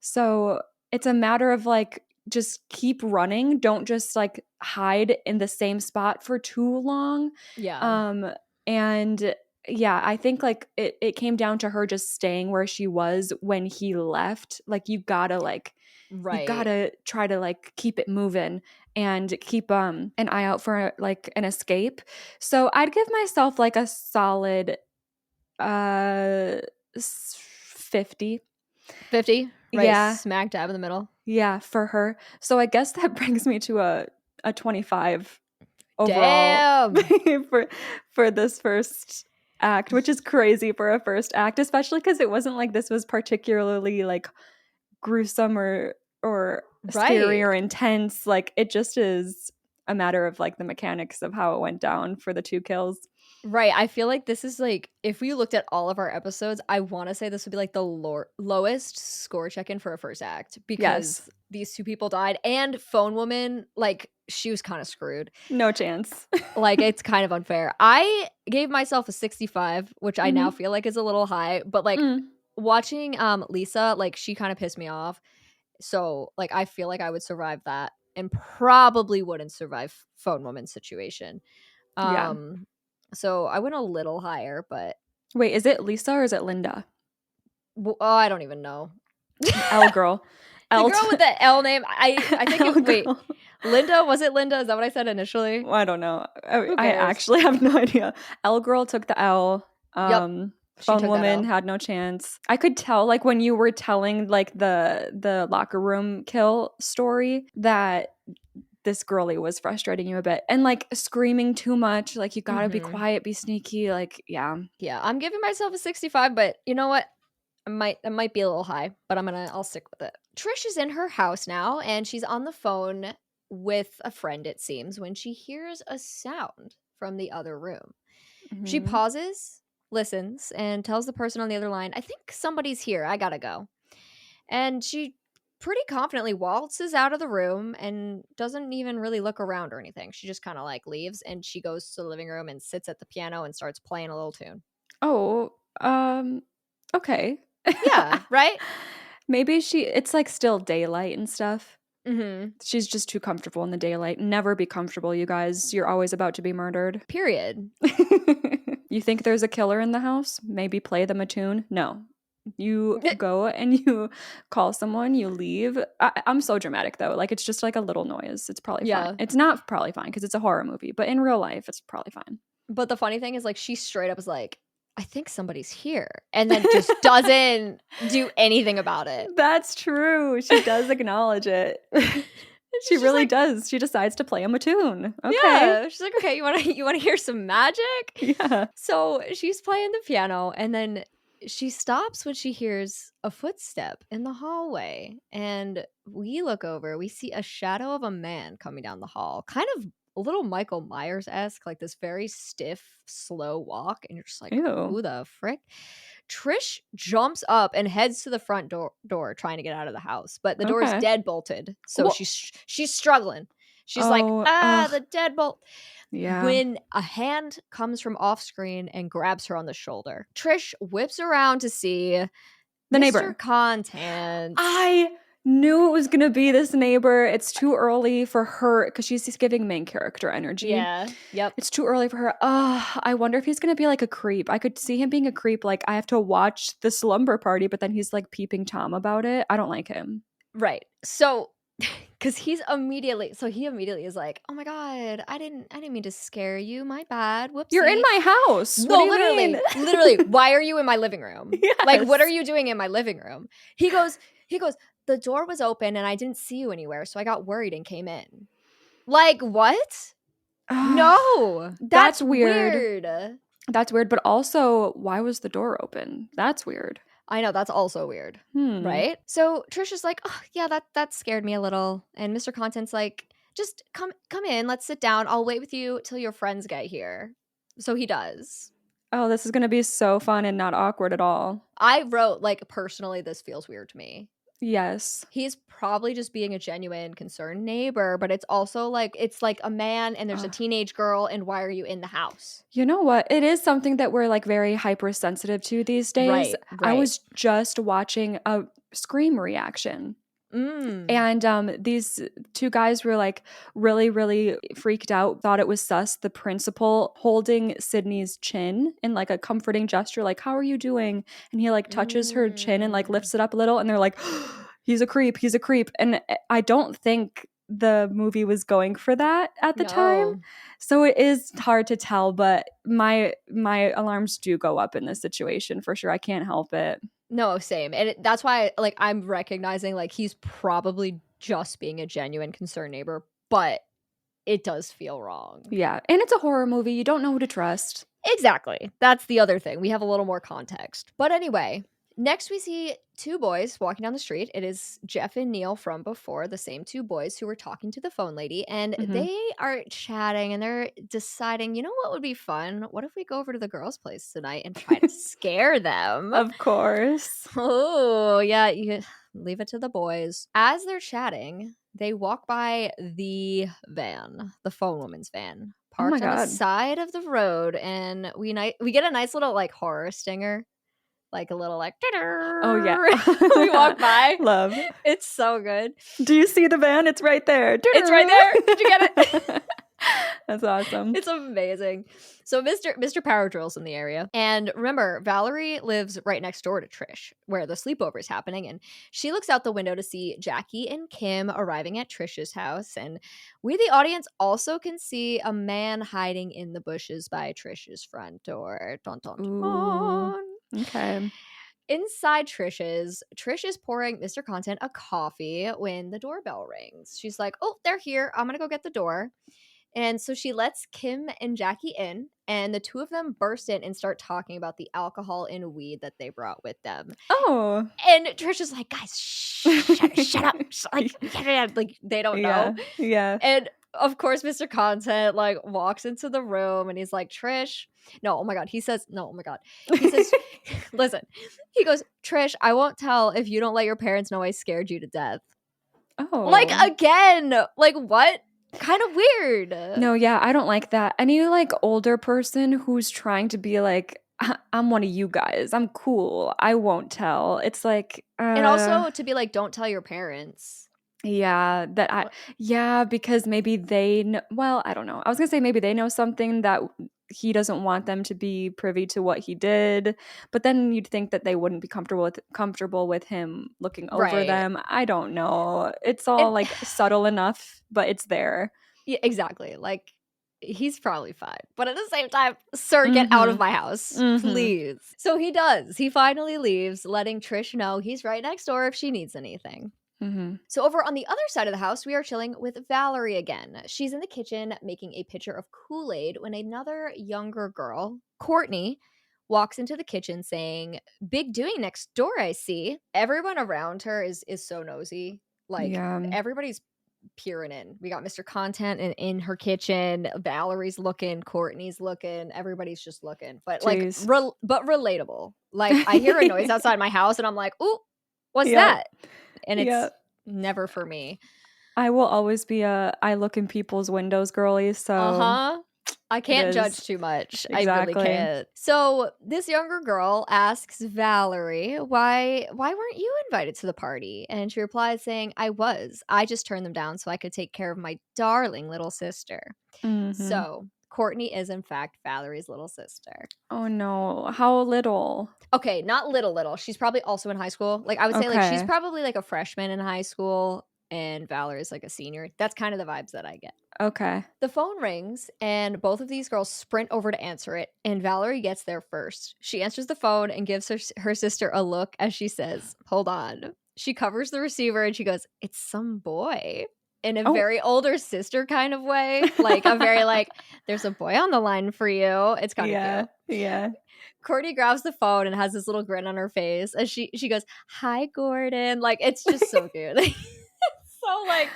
So, it's a matter of, like, just keep running. Don't just like hide in the same spot for too long. Yeah. And yeah, I think like it came down to her just staying where she was when he left. Like you Right. gotta try to like keep it moving and keep an eye out for like an escape. So I'd give myself like a solid 50. 50, right Yeah. smack dab in the middle. Yeah, for her. So I guess that brings me to a 25 overall Damn. for this first act, which is crazy for a first act, especially because it wasn't like this was particularly like gruesome or scary Right. or intense. Like it just is a matter of like the mechanics of how it went down for the 2 kills. Right. I feel like this is like, if we looked at all of our episodes, I want to say this would be like the lowest score check in for a first act Yes. because these 2 people died and Phone Woman, like, she was kind of screwed. No chance. Like, it's kind of unfair. I gave myself a 65, which I now Mhm. feel like is a little high, but like Mm. watching Lisa, like, she kind of pissed me off. So, like, I feel like I would survive that and probably wouldn't survive Phone Woman's situation. Yeah. Um, so I went a little higher, but Wait, is it Lisa or is it Linda? I don't even know. L girl. The L girl with the L name, I think L it wait, girl. Linda, was it Linda? Is that what I said initially? Well, I don't know. Who I cares? actually have no idea. L girl took the L. Yep, she Phone took that woman L. had no chance. I could tell, like when you were telling like the locker room kill story, that this girlie was frustrating you a bit and like screaming too much. Like you gotta be Mhm. quiet, be sneaky. Like yeah. Yeah, I'm giving myself a 65, but you know what? That might be a little high, but I'll stick with it. Trish is in her house now, and she's on the phone with a friend, it seems, when she hears a sound from the other room. She Mhm. pauses, listens, and tells the person on the other line, I think somebody's here. I gotta go. And she pretty confidently waltzes out of the room and doesn't even really look around or anything. She just kind of like leaves and she goes to the living room and sits at the piano and starts playing a little tune. Oh, okay. Yeah, right? Maybe it's like still daylight and stuff. Mm-hmm. She's just too comfortable in the daylight. Never be comfortable, you guys. You're always about to be murdered. Period. You think there's a killer in the house? Maybe play them a tune? No. You go and you call someone, you leave. I'm so dramatic though. Like it's just like a little noise. It's probably fine. Yeah. It's not probably fine because it's a horror movie, but in real life, it's probably fine. But the funny thing is, like, she straight up is like, I think somebody's here. And then just doesn't do anything about it. That's true. She does acknowledge it. She She's just really like, does. She decides to play him a tune. Okay. yeah. She's like, okay, you wanna hear some magic? Yeah. So she's playing the piano and then she stops when she hears a footstep in the hallway. And we look over, we see a shadow of a man coming down the hall, kind of a little Michael Myers-esque, like this very stiff, slow walk. And you're just like, Ew. who the frick? Trish jumps up and heads to the front door trying to get out of the house, but the door's Okay. dead bolted. So Well, she's struggling. She's like, oh, the deadbolt. yeah. When a hand comes from off screen and grabs her on the shoulder, Trish whips around to see The Mr. neighbor. Content. I knew it was gonna be this neighbor. It's too early for her because she's just giving main character energy. Yeah. Yep. It's too early for her. I wonder if he's gonna be like a creep. I could see him being a creep. Like I have to watch the Slumber Party, but then he's like peeping Tom about it. I don't like him. Right. So because he immediately is like, oh my god, I didn't mean to scare you. My bad. Whoopsie. You're in my house. No, What do you mean? literally. Why are you in my living room? Like, what are Yes. you doing in my living room? He goes, the door was open and I didn't see you anywhere, so I got worried and came in. Like, what? No, that's weird. weird. That's weird, but also, why was the door open? That's weird. I know, that's also weird, Hmm. right? So Trish is like, "Oh, yeah, that scared me a little." And Mr. Content's like, "Just come in, let's sit down. I'll wait with you till your friends get here." So he does. Oh, this is gonna be so fun and not awkward at all. I wrote, like, personally, this feels weird to me. Yes. He's probably just being a genuine concerned neighbor, but it's also like it's like a man and there's a Ugh. teenage girl, and why are you in the house? You know what? It is something that we're like very hypersensitive to these days. Right, I right. was just watching a Scream reaction. Mm. And these two guys were like really, really freaked out, thought it was sus. The principal holding Sydney's chin in like a comforting gesture, like, "How are you doing?" And he like touches her chin and like Mm. lifts it up a little. And they're like, "He's a creep. He's a creep." And I don't think the movie was going for that at the time. No. So it is hard to tell, but my alarms do go up in this situation for sure. I can't help it. No, same. And that's why, like, I'm recognizing, like, he's probably just being a genuine concerned neighbor, but it does feel wrong. Yeah. And it's a horror movie. You don't know who to trust. Exactly. That's the other thing. We have a little more context. But anyway, next we see two boys walking down the street. It is Jeff and Neil from before, the same two boys who were talking to the phone lady, and Mhm. they are chatting and they're deciding, you know what would be fun? What if we go over to the girls' place tonight and try to scare them? Of course. Oh, yeah, you leave it to the boys. As they're chatting, they walk by the van, the phone woman's van, Oh my parked on the god. side of the road, and we get a nice little like horror stinger, like a little like Oh, yeah. we walk by. Love. It's so good. Do you see the van? It's right there. It's right there. Did you get it? That's awesome. It's amazing. So Mr. Power Drill's in the area. And remember, Valerie lives right next door to Trish, where the sleepover is happening. And she looks out the window to see Jackie and Kim arriving at Trish's house. And we, the audience, also can see a man hiding in the bushes by Trish's front door. Dun, dun, Ooh. dun. Okay. Inside Trish is pouring Mr. Content a coffee when the doorbell rings. She's like, "Oh, they're here. I'm going to go get the door." And so she lets Kim and Jackie in, and the two of them burst in and start talking about the alcohol and weed that they brought with them. Oh. And Trish is like, "Guys, shut up." Like, yeah, like they don't know. Yeah. Yeah. And of course, Mr. Content like walks into the room and he's like, "Trish, no, oh my god." He says, "No, oh my god." He says, "Listen." He goes, "Trish, I won't tell if you don't let your parents know I scared you to death." Like Oh. again, like what? Kind of weird. No, yeah, I don't like that. Any like older person who's trying to be like, I'm one of you guys. I'm cool. I won't tell. It's like, And also to be like, don't tell your parents. yeah, yeah, because maybe they know, well, I don't know. I was gonna say maybe they know something that he doesn't want them to be privy to what he did, but then you'd think that they wouldn't be comfortable with him looking over Right. them. I don't know. It's all And like subtle enough, but it's there. yeah, exactly. Like he's probably fine. But at the same time, sir, get out of my house, please. So he does. He finally leaves, letting Trish know he's right next door if she needs anything. Mm-hmm. So over on the other side of the house, we are chilling with Valerie again. She's in the kitchen making a pitcher of Kool-Aid when another younger girl, Courtney, walks into the kitchen saying, "Big doing next door, I see." Everyone around her is so nosy. Like Yeah. everybody's peering in. We got Mr. Content in her kitchen. Valerie's looking, Courtney's looking, everybody's just looking. But like Jeez. but relatable. Like I hear a noise outside my house and I'm like, "Ooh, what's Yep. that?" And it's Yep. never for me. I will always be a I look in people's windows girly, so Uh-huh. I can't is. judge too much. I Exactly. really can't. So this younger girl asks Valerie, why weren't you invited to the party? And she replies saying, "I was. I just turned them down so I could take care of my darling little sister." Mhm. So Courtney is in fact Valerie's little sister. Oh no, how little? Okay, not little. She's probably also in high school. Like I would say like she's Okay. probably like a freshman in high school and Valerie's like a senior. That's kind of the vibes that I get. Okay. The phone rings and both of these girls sprint over to answer it, and Valerie gets there first. She answers the phone and gives her sister a look as she says, "Hold on." She covers the receiver and she goes, "It's some boy." in a Oh. very older sister kind of way. Like a very like, there's a boy on the line for you. It's kind of Yeah. cute. Yeah. Courtney grabs the phone and has this little grin on her face as she goes, "Hi, Gordon." Like, it's just so cute. So like,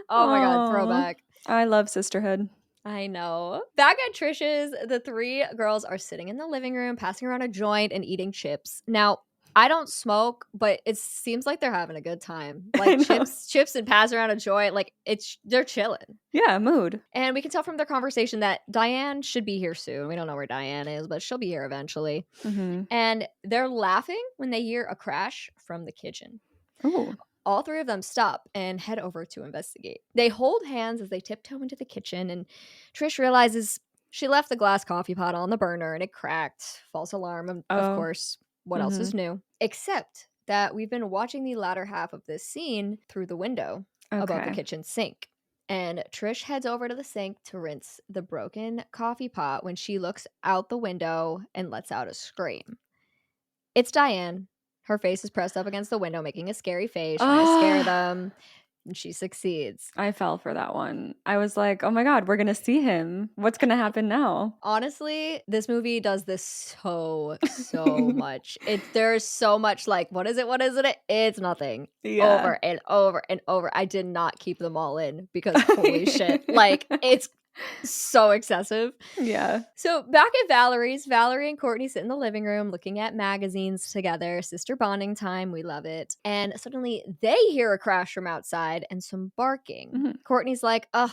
oh my God, Aw. throwback. I love sisterhood. I know. Back at Trish's, the three girls are sitting in the living room, passing around a joint and eating chips. Now, I don't smoke, but it seems like they're having a good time. I Like know. chips and passing around a joint. Like they're chilling. Yeah, mood. And we can tell from their conversation that Diane should be here soon. We don't know where Diane is, but she'll be here eventually. Mhm. And they're laughing when they hear a crash from the kitchen. Ooh. All three of them stop and head over to investigate. They hold hands as they tiptoe into the kitchen, and Trish realizes she left the glass coffee pot on the burner and it cracked. False alarm, of Oh. course. What else is Mhm. new? Except that we've been watching the latter half of this scene through the window above the Okay. kitchen sink. And Trish heads over to the sink to rinse the broken coffee pot when she looks out the window and lets out a scream. It's Diane. Her face is pressed up against the window, making a scary face, trying to scare them. And she succeeds. I fell for that one. I was like, "Oh my God, we're gonna see him. What's gonna happen now?" Honestly, this movie does this so much. There's so much like, what is it? What is it? It's nothing. Yeah. Over and over and over. I did not keep them all in because holy shit. Like, it's so excessive. Yeah. So back at Valerie's, Valerie and Courtney sit in the living room looking at magazines together. Sister bonding time. We love it. And suddenly they hear a crash from outside and some barking. Mhm. Courtney's like, ugh,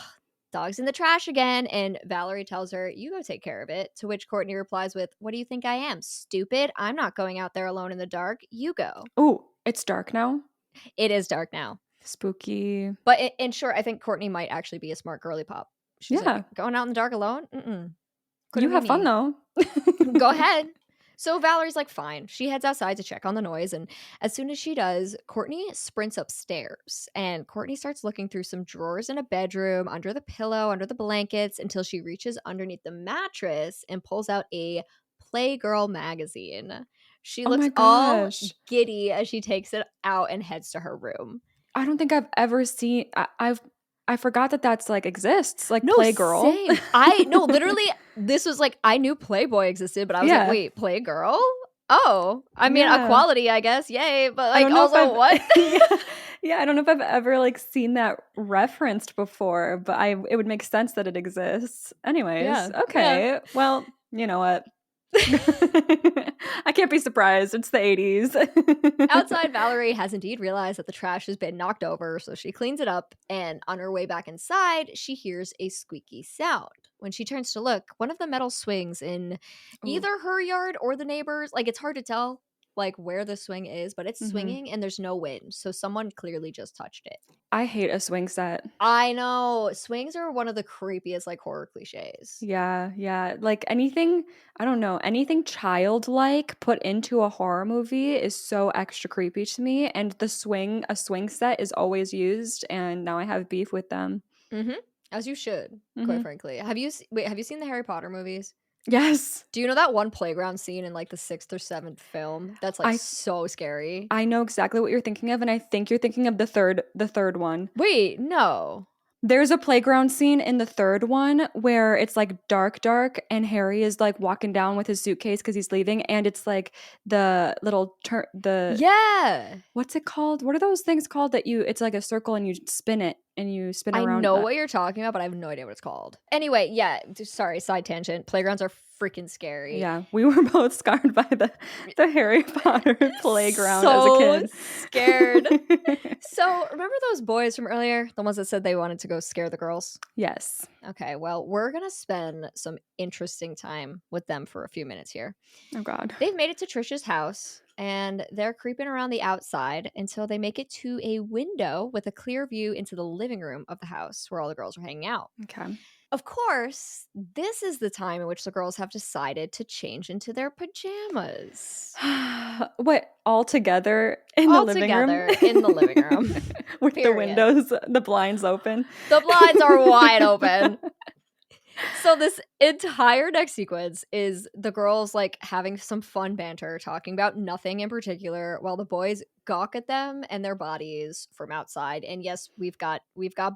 dog's in the trash again. And Valerie tells her, you go take care of it. To which Courtney replies with, what do you think I am? Stupid? I'm not going out there alone in the dark. You go. Ooh, it's dark now? It is dark now. Spooky. But in short, I think Courtney might actually be a smart girly pop. She's Yeah. like, going out in the dark alone? Mm-mm. You Couldn't be have fun me. though. Go ahead. So Valerie's like, fine. She heads outside to check on the noise. And as soon as she does, Courtney sprints upstairs. And Courtney starts looking through some drawers in a bedroom, under the pillow, under the blankets, until she reaches underneath the mattress and pulls out a Playgirl magazine. She Oh looks my all gosh. giddy as she takes it out and heads to her room. I don't think I've ever seen I forgot that that's like exists, like No, Playgirl. same. Literally, this was like, I knew Playboy existed, but I was like, Yeah. wait, Playgirl? Oh, I mean, Yeah. equality, I guess. Yay. But I like, don't know if also, I've what? yeah, I don't know if I've ever like seen that referenced before, but it would make sense that it exists. Anyways, Yeah. okay. Well, you know what? I can't be surprised. It's the 80s. Outside, Valerie has indeed realized that the trash has been knocked over, so she cleans it up. And on her way back inside, she hears a squeaky sound. When she turns to look, one of the metal swings in Ooh. either her yard or the neighbors. Like, it's hard to tell like where the swing is, but it's Mhm. swinging and there's no wind, so someone clearly just touched it. I hate a swing set. I know. Swings are one of the creepiest like horror cliches. Yeah, yeah. Like anything, I don't know, anything childlike put into a horror movie is so extra creepy to me. And a swing set is always used, and now I have beef with them. Mm-hmm. As you should, quite frankly. Have you seen the Harry Potter movies? Yes. Do you know that one playground scene in like the 6th or 7th film that's like so scary? I know exactly what you're thinking of, and I think you're thinking of the third one. Wait, no. There's a playground scene in the third one where it's like dark, and Harry is like walking down with his suitcase because he's leaving, and it's like the little Yeah. What's it called? What are those things called that it's like a circle and you spin it and you spin I around? know what you're talking about, but I have no idea what it's called. Anyway, yeah, sorry, side tangent. Playgrounds are freaking scary. Yeah, we were both scarred by the Harry Potter playground as a So kid. scared. So, remember those boys from earlier? The ones that said they wanted to go scare the girls? Yes. Okay, well, we're going to spend some interesting time with them for a few minutes here. Oh, God. They've made it to Trisha's house, and they're creeping around the outside until they make it to a window with a clear view into the living room of the house where all the girls are hanging out. Okay. Of course, this is the time in which the girls have decided to change into their pajamas. What, all together in the living room? In the living room. With the windows, the blinds open. The blinds are wide open. So this entire next sequence is the girls like having some fun banter, talking about nothing in particular, while the boys gawk at them and their bodies from outside. And yes, we've got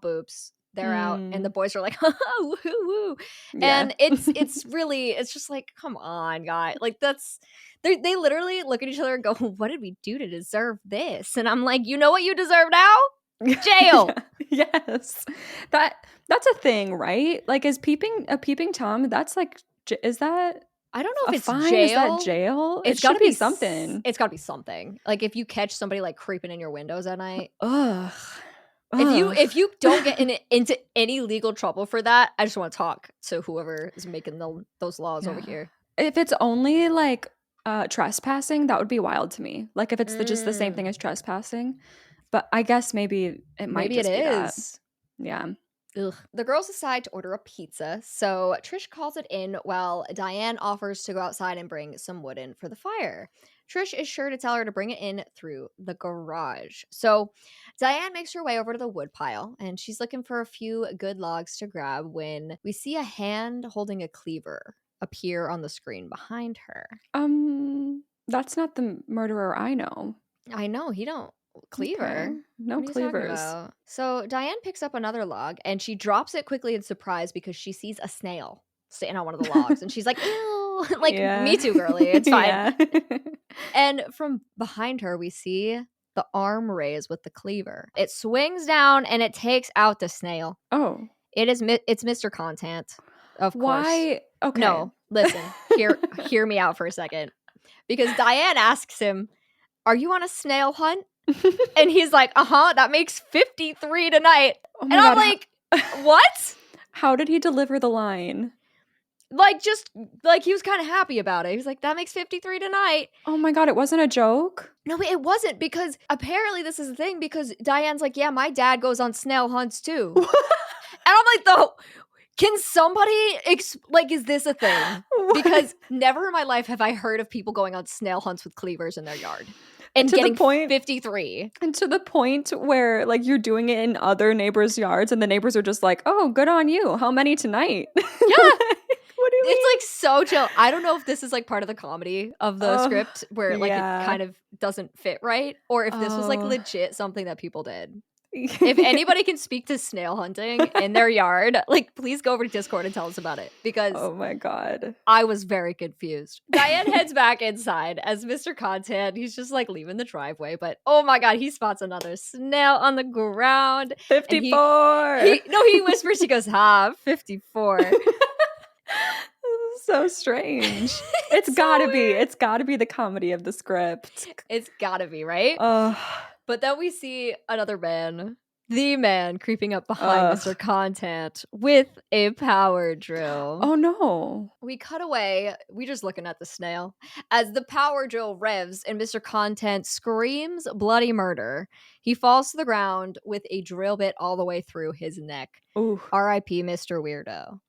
boobs. They're out, and the Mm, boys are like, woo woo. yeah. And it's really it's just like, come on, guy. Like that's they literally look at each other and go, what did we do to deserve this? And I'm like, you know what you deserve now? Jail. Yeah. Yes. That's a thing, right? Like, is peeping a peeping Tom, that's like is that I don't know a if it's fine? Is that jail. jail? It It's should gotta be be something. it's gotta be something. Like, if you catch somebody, like, creeping in your windows at night, Ugh. Ugh. if you don't get into any legal trouble for that, I just wanna talk to whoever is making those laws over Yeah. here. If it's only like trespassing, that would be wild to me. Like if it's just the same thing Mm, as trespassing. But I guess maybe it might maybe it just be that. is. Yeah. Ugh. The girls decide to order a pizza, so Trish calls it in while Diane offers to go outside and bring some wood in for the fire. Trish is sure to tell her to bring it in through the garage. So Diane makes her way over to the wood pile and she's looking for a few good logs to grab when we see a hand holding a cleaver appear on the screen behind her. That's not the murderer I know. I know, he don't Okay. cleaver. No What are you talking cleavers. about? So Diane picks up another log and she drops it quickly in surprise because she sees a snail sitting on one of the logs and she's like, ew, like, Yeah. me too, girly. It's fine. Yeah. And from behind her, we see the arm raised with the cleaver. It swings down and it takes out the snail. Oh. It's Mr. Content, of course. Why? Okay. No, listen, hear me out for a second. Because Diane asks him, are you on a snail hunt? And he's like, uh-huh, that makes 53 tonight. Oh And my I'm god. like, what? How did he deliver the line? Like, just, like, he was kind of happy about it. He was like, that makes 53 tonight. Oh my god, it wasn't a joke? No, it wasn't, because apparently this is the thing, because Diane's like, yeah, my dad goes on snail hunts too. And I'm like, though, can somebody, like, is this a thing? What? Because never in my life have I heard of people going on snail hunts with cleavers in their yard. And to the getting point 53. And to the point where like you're doing it in other neighbors' yards and the neighbors are just like, "Oh, good on you. How many tonight?" Yeah. What do you mean? It's like so chill. I don't know if this is like part of the comedy of the Oh, script where like yeah. it kind of doesn't fit right, or if this was like Oh. legit something that people did. If anybody can speak to snail hunting in their yard, like please go over to Discord and tell us about it, because Oh my god. I was very confused. Diane heads back inside as Mr. Content, he's just like leaving the driveway, but oh my god, he spots another snail on the ground. 54. He whispers, he goes, 54. So strange. It's gotta be. weird. It's gotta be the comedy of the script. It's gotta be, right? Oh, But then we see another man, the man, creeping up behind Mr. ugh. Content with a power drill. Oh no. We cut away, we just looking at the snail, as the power drill revs and Mr. Content screams bloody murder. He falls to the ground with a drill bit all the way through his neck. Ooh. R.I.P. Mr. Weirdo.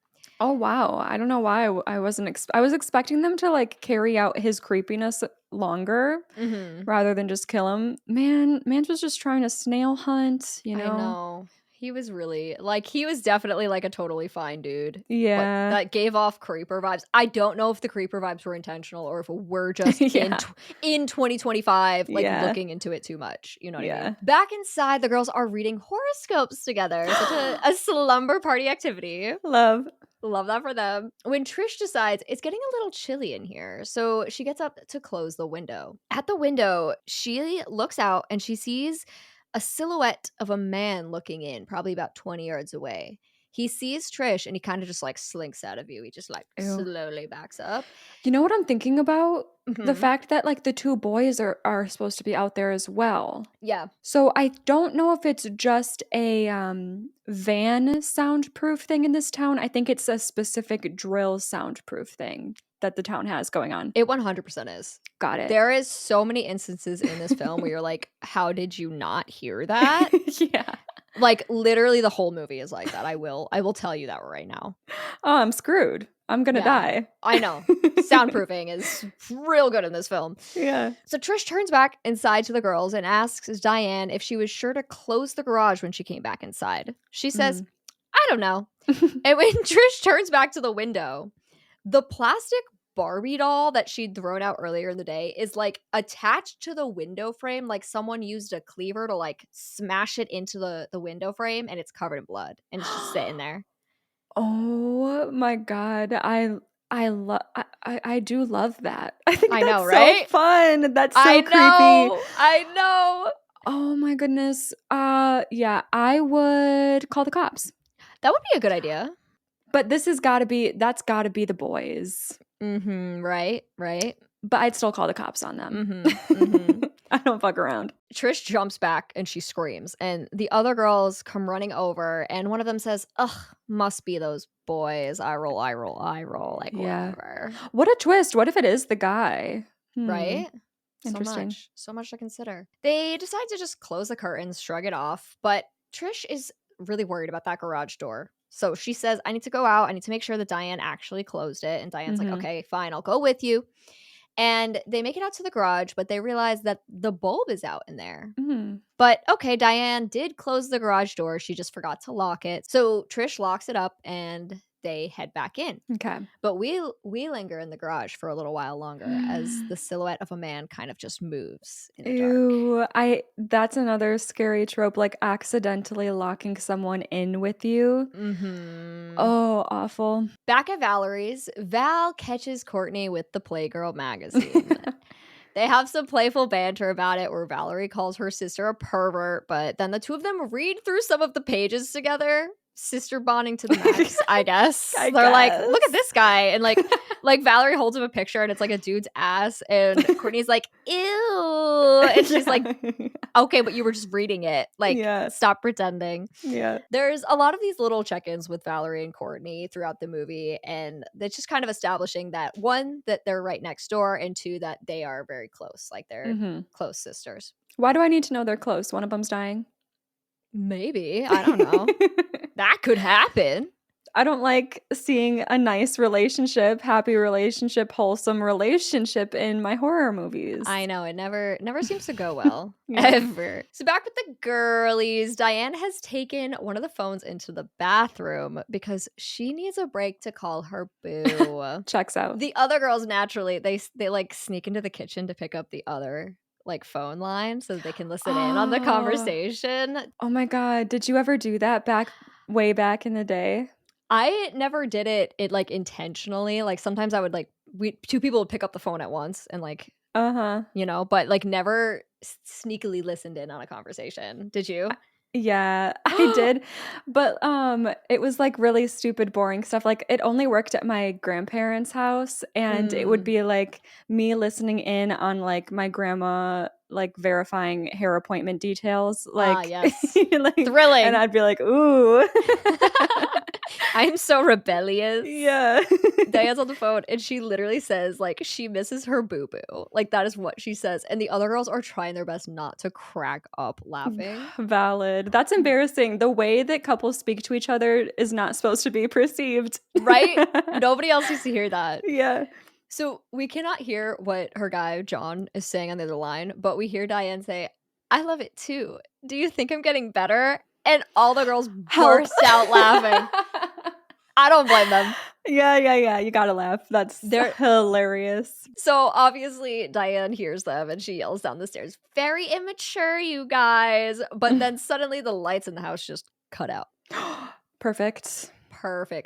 Oh wow. I don't know why I wasn't I was expecting them to like carry out his creepiness longer Mm-hmm. rather than just kill him. Man was just trying to snail hunt, you know. I know. He was really like he was definitely like a totally fine dude. But Yeah. that gave off creeper vibes. I don't know if the creeper vibes were intentional or if we're just Yeah. in 2025 like Yeah. looking into it too much. You know what I Yeah. mean? Back inside, the girls are reading horoscopes together. Such a slumber party activity. Love. Love that for them. When Trish decides it's getting a little chilly in here, so she gets up to close the window. At the window, she looks out and she sees a silhouette of a man looking in, probably about 20 yards away. He sees Trish and he kind of just like slinks out of view. He just like Ew. slowly backs up. You know what I'm thinking about? The Mhm. fact that like the two boys are supposed to be out there as well. Yeah. So I don't know if it's just a van soundproof thing in this town. I think it's a specific drill soundproof thing that the town has going on. It 100% is. Got it. There is so many instances in this film where you're like, how did you not hear that? Yeah. Like literally the whole movie is like that. I will tell you that right now. Oh, I'm screwed. I'm gonna Yeah. die. I know. Soundproofing is real good in this film. Yeah. So Trish turns back inside to the girls and asks Diane if she was sure to close the garage when she came back inside. She says, I I don't know. And when Trish turns back to the window, the plastic Barbie doll that she'd thrown out earlier in the day is like attached to the window frame, like someone used a cleaver to like smash it into the window frame, and it's covered in blood and it's just sitting there. Oh my god. I do love that. I think I know, that's so right? fun. That's I so creepy. know. I know. Oh my goodness. Yeah, I would call the cops. That would be a good idea. But that's gotta be the boys. Right, right. But I'd still call the cops on them. Mhm. I don't fuck around. Trish jumps back and she screams, and the other girls come running over, and one of them says, "Ugh, must be those boys. I roll, I roll, I roll, like Yeah. whatever." What a twist. What if it is the guy? Right? Interesting. So much to consider. They decide to just close the curtains, shrug it off, but Trish is really worried about that garage door. So she says, "I need to go out. I need to make sure that Diane actually closed it." And Diane's like, Mhm. "Okay, fine, I'll go with you." And they make it out to the garage, but they realize that the bulb is out in there. Mm. But okay, Diane did close the garage door. She just forgot to lock it. So Trish locks it up and they head back in. Okay. But we linger in the garage for a little while longer as the silhouette of a man kind of just moves in the dark. Ew, that's another scary trope, like accidentally locking someone in with you. Oh, awful. Back at Valerie's, Val catches Courtney with the Playgirl magazine. They have some playful banter about it where Valerie calls her sister a pervert, but then the two of them read through some of the pages together. Sister bonding to the max, I guess. I They're like, guess. "Look at this guy." And like Valerie holds him a picture and it's like a dude's ass. And Courtney's like, "Ew." And she's like, "Okay, but you were just reading it. Like, Yeah. stop pretending." Yeah. There's a lot of these little check-ins with Valerie and Courtney throughout the movie, and it's just kind of establishing that one, that they're right next door, and two, that they are very close, like they're close sisters. Why do I need to know they're close? One of them's dying? Maybe, I don't know. That could happen. I don't like seeing a nice relationship, happy relationship, wholesome relationship in my horror movies. I know, it never seems to go well. Yeah. Ever. So back with the girlies, Diane has taken one of the phones into the bathroom because she needs a break to call her boo. Checks out. The other girls, naturally, they like sneak into the kitchen to pick up the other like phone line so that they can listen in on the conversation. Oh my god, did you ever do that way back in the day? I never did it like intentionally. Like sometimes I would like two people would pick up the phone at once and like you know, but like never sneakily listened in on a conversation. Did you? Yeah, I did. But it was like really stupid, boring stuff. Like it only worked at my grandparents' house, and it would be like me listening in on like my grandma like verifying hair appointment details. Like, yes. like thrilling. And I'd be like, ooh. I'm so rebellious. Yeah. Diane's on the phone and she literally says like she misses her boo-boo. Like that is what she says. And the other girls are trying their best not to crack up laughing. Valid. That's embarrassing. The way that couples speak to each other is not supposed to be perceived. Right? Nobody else needs to hear that. Yeah. So we cannot hear what her guy, John, is saying on the other line, but we hear Diane say, "I love it too. Do you think I'm getting better?" And all the girls burst out laughing. I don't blame them. Yeah. You gotta laugh. They're hilarious. So obviously Diane hears them and she yells down the stairs, "Very immature, you guys." But then suddenly the lights in the house just cut out. Perfect.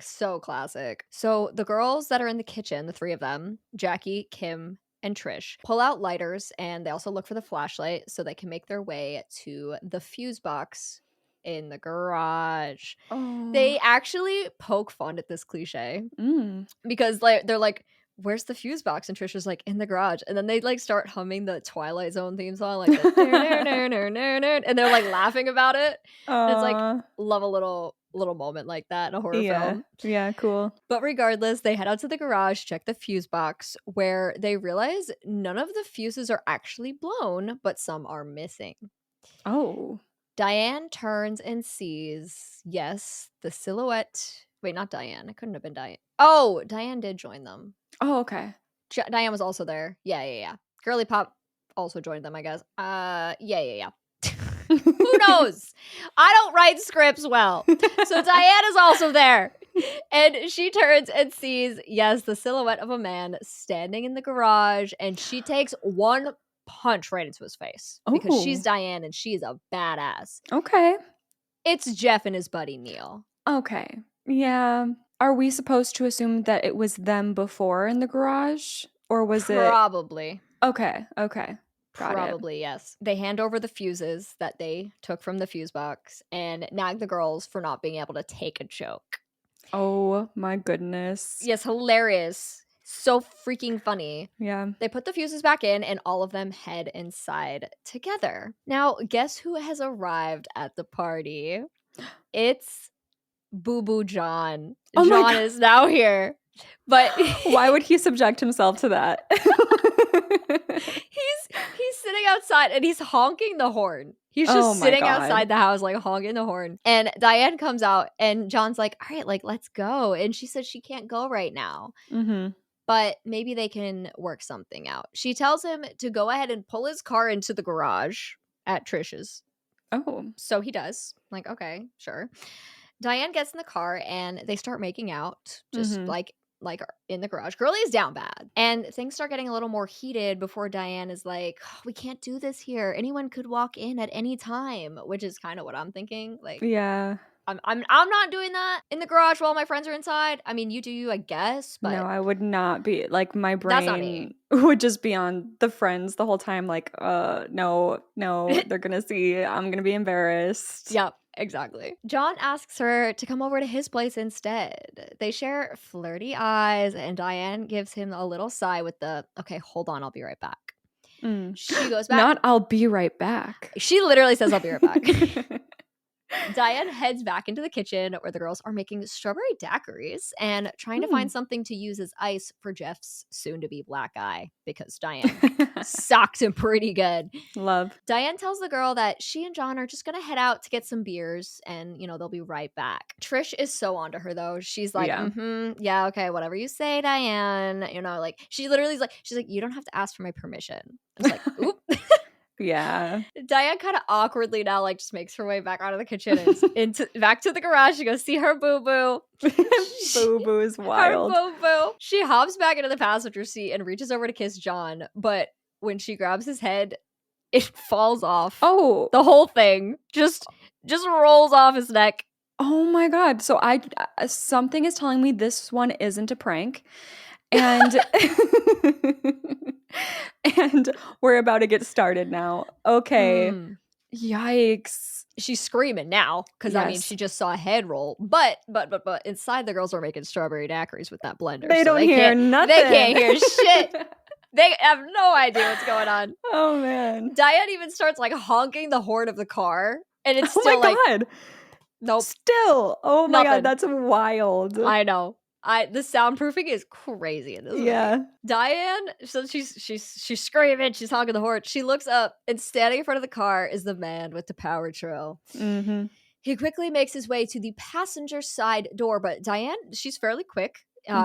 So classic. So the girls that are in the kitchen, the three of them, Jackie, Kim, and Trish, pull out lighters and they also look for the flashlight so they can make their way to the fuse box in the garage. They actually poke fun at this cliche because they're like, "Where's the fuse box?" And Trisha's like, "In the garage." And then they like start humming the Twilight Zone theme song, like the and they're like laughing about it. And it's like, love a little moment like that in a horror film. Yeah, cool. But regardless, they head out to the garage, check the fuse box, where they realize none of the fuses are actually blown, but some are missing. Oh. Diane turns and sees, yes, the silhouette. Wait, not Diane. It couldn't have been Diane. Oh, Diane did join them. Oh, okay. Diane was also there. Yeah. Girly Pop also joined them, I guess. Yeah. Who knows? I don't write scripts well. So Diane is also there. And she turns and sees, yes, the silhouette of a man standing in the garage. And she takes one punch right into his face because she's Oh, Diane and she's a badass. okay. It's Jeff and his buddy Neil. Okay. Yeah. Are we supposed to assume that it was them before in the garage? Or was it? Probably. Okay. Okay. Got it. Probably, yes. They hand over the fuses that they took from the fuse box and nag the girls for not being able to take a joke. Oh my goodness. Yes, hilarious. So freaking funny. Yeah. They put the fuses back in and all of them head inside together. Now, guess who has arrived at the party? It's Boo Boo John. Oh my John God. is now here. But Why would he subject himself to that? he's sitting outside and he's honking the horn. He's Oh just my sitting God. outside the house, like honking the horn. And Diane comes out and John's like, all right, like, let's go. And she says she can't go right now, Mm-hmm. but maybe they can work something out. She tells him to go ahead and pull his car into the garage at Trish's. Oh. So he does. Like, okay, sure. Diane gets in the car and they start making out, just Mhm. like in the garage. Girlie is down bad. And things start getting a little more heated before Diane is like, "Oh, we can't do this here. Anyone could walk in at any time," which is kind of what I'm thinking. Like, Yeah. I'm not doing that in the garage while my friends are inside. I mean, you do you, I guess, No, but I would not be like my that's not me. brain would just be on the friends the whole time like no, they're going to see. I'm going to be embarrassed. Yep, exactly. John asks her to come over to his place instead. They share flirty eyes, and Diane gives him a little sigh with the, okay, hold on, I'll be right back. Mm. She goes back. Not I'll be right back. She literally says, I'll be right back. Diane heads back into the kitchen where the girls are making strawberry daiquiris and trying to find something to use as ice for Jeff's soon-to-be black eye because Diane socked him pretty good. Love. Diane tells the girl that she and John are just gonna head out to get some beers and, they'll be right back. Trish is so onto her though. She's like, Yeah. yeah, okay, whatever you say, Diane. Like she literally is like, she's like, you don't have to ask for my permission. I was like, oop. Yeah. Diane kind of awkwardly now, like, just makes her way back out of the kitchen and into back to the garage to go see her boo boo. Boo boo is wild. Her boo boo. She hops back into the passenger seat and reaches over to kiss John, but when she grabs his head, it falls off. Oh, The whole thing just rolls off his neck. oh my God. So something is telling me this one isn't a prank. And and we're about to get started now. Okay. Yikes. She's screaming now because I mean Yes. she just saw a head roll, but inside the girls are making strawberry daiquiris with that blender. They so don't hear nothing. They can't hear shit. They have no idea what's going on. Oh man. Diane even starts like honking the horn of the car, and it's Oh still my like, God. nope. Still. Oh my Nothing. God, that's wild. I know. The soundproofing is crazy in this movie. Yeah. Diane, so she's screaming, she's honking the horn. She looks up, and standing in front of the car is the man with the power drill. Mm-hmm. He quickly makes his way to the passenger side door, but Diane, she's fairly quick.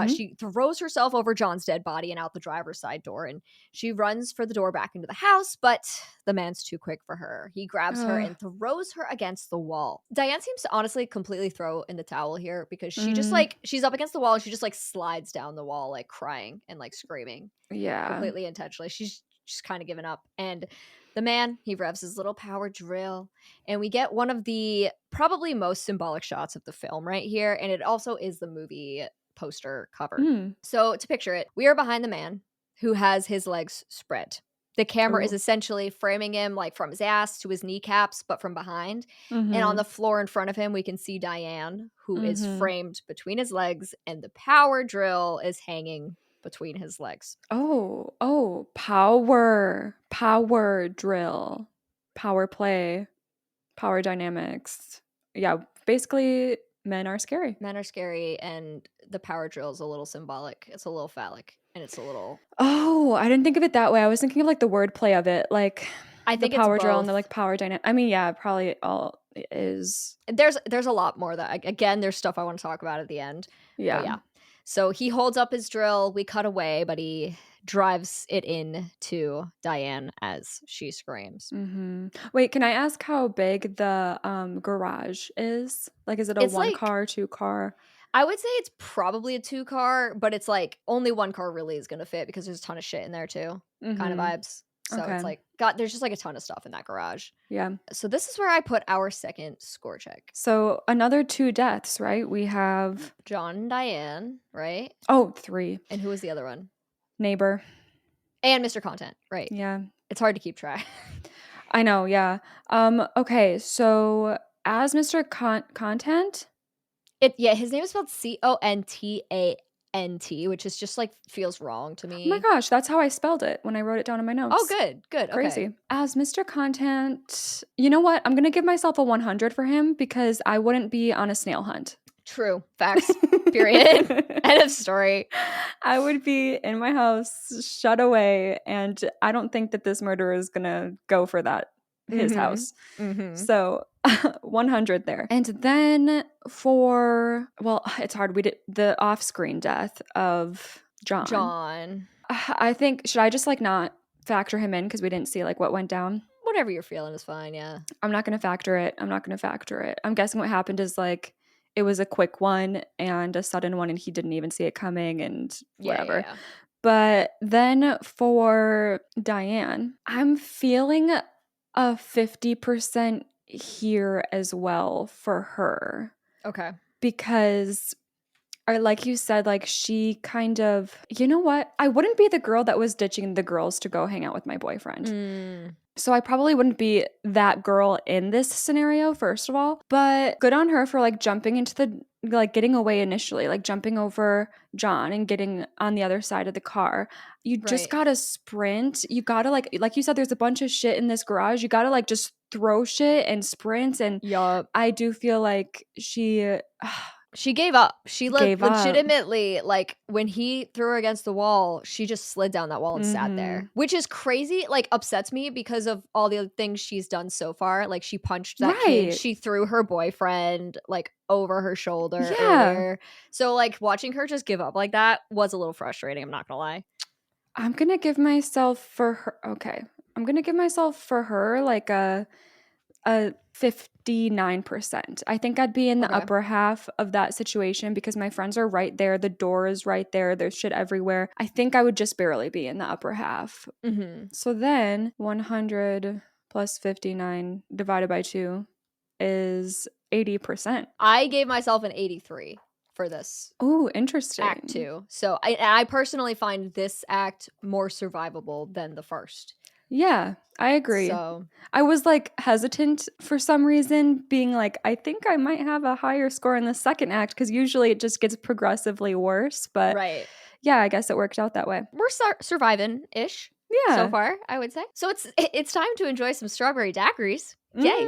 She throws herself over John's dead body and out the driver's side door, and she runs for the door back into the house, but the man's too quick for her. He grabs her and throws her against the wall. Diane seems to honestly completely throw in the towel here because she just like, she's up against the wall and she just like slides down the wall, like crying and like screaming. Yeah. Completely intentionally. She's just kind of given up. And the man, he revs his little power drill, and we get one of the probably most symbolic shots of the film right here. And it also is the movie poster cover. So to picture it, we are behind the man who has his legs spread. The camera is essentially framing him like from his ass to his kneecaps, but from behind. And on the floor in front of him, we can see Diane, who is framed between his legs, and the power drill is hanging between his legs. Oh, power drill, power play, power dynamics. Yeah, basically men are scary. Men are scary, and the power drill is a little symbolic. It's a little phallic, and it's a little... Oh, I didn't think of it that way. I was thinking of like the wordplay of it, like I think the power it's drill both. and the like power dynamic. I mean, yeah, probably all is. There's a lot more that, again, there's stuff I want to talk about at the end. Yeah. But yeah. So he holds up his drill. We cut away, but he drives it in to Diane as she screams. Wait, can I ask how big the garage is? Like, is it a It's one like, car, two car? I would say it's probably a 2-car, but it's like only 1 car really is gonna fit because there's a ton of shit in there too, kind of vibes. So it's Okay. like there's just like a ton of stuff in that garage. Yeah. So this is where I put our second score check. So another 2 deaths, right? We have John and Diane, right? 3. And who was the other one? Neighbor. And Mr. Content, right? Yeah. It's hard to keep track. I know, yeah. Okay, so as Mr. Content, His name is spelled Contant, which is just like feels wrong to oh my me. gosh, that's how I spelled it when I wrote it down in my Oh, notes. good. Crazy. Okay. As Mr. Content, you know what? I'm going to give myself a 100 for him because I wouldn't be on a snail hunt. True. Facts. Period. End of story. I would be in my house, shut away, and I don't think that this murderer is going to go for that, his house. So 100 there. And then it's hard. We did the off-screen death of John. I think, should I just like not factor him in because we didn't see like what went down? Whatever you're feeling is fine, yeah. I'm not going to factor it. I'm guessing what happened is like it was a quick one and a sudden one and he didn't even see it coming and whatever. Yeah. But then for Diane, I'm feeling a 50% here as well for her. Okay. Because like you said, like she kind of, you know what? I wouldn't be the girl that was ditching the girls to go hang out with my boyfriend. So I probably wouldn't be that girl in this scenario, first of all. But good on her for like jumping into getting away initially, like jumping over John and getting on the other side of the car. You just gotta sprint. You gotta like you said, there's a bunch of shit in this garage. You gotta like just throw shit and sprint. And I do feel like she gave up. She gave up. legitimately, like, when he threw her against the wall, she just slid down that wall and sat there. Which is crazy, like, upsets me because of all the other things she's done so far. Like, she punched that kid. She threw her boyfriend, like, over her shoulder earlier. So, like, watching her just give up like that was a little frustrating, I'm not gonna lie. I'm gonna give myself for her, okay. I'm gonna give myself for her, like, a 59%. I think I'd be in the upper half of that situation because my friends are right there. The door is right there. There's shit everywhere. I think I would just barely be in the upper half. So then 100 plus 59 divided by 2 is 80%. I gave myself an 83 for this. Oh, interesting. Act 2. So I personally find this act more survivable than the first. Yeah, I agree. So I was like hesitant for some reason, being like, I think I might have a higher score in the second act because usually it just gets progressively worse. But yeah, I guess it worked out that way. We're surviving-ish so far, I would say. So it's time to enjoy some strawberry daiquiris. Yay.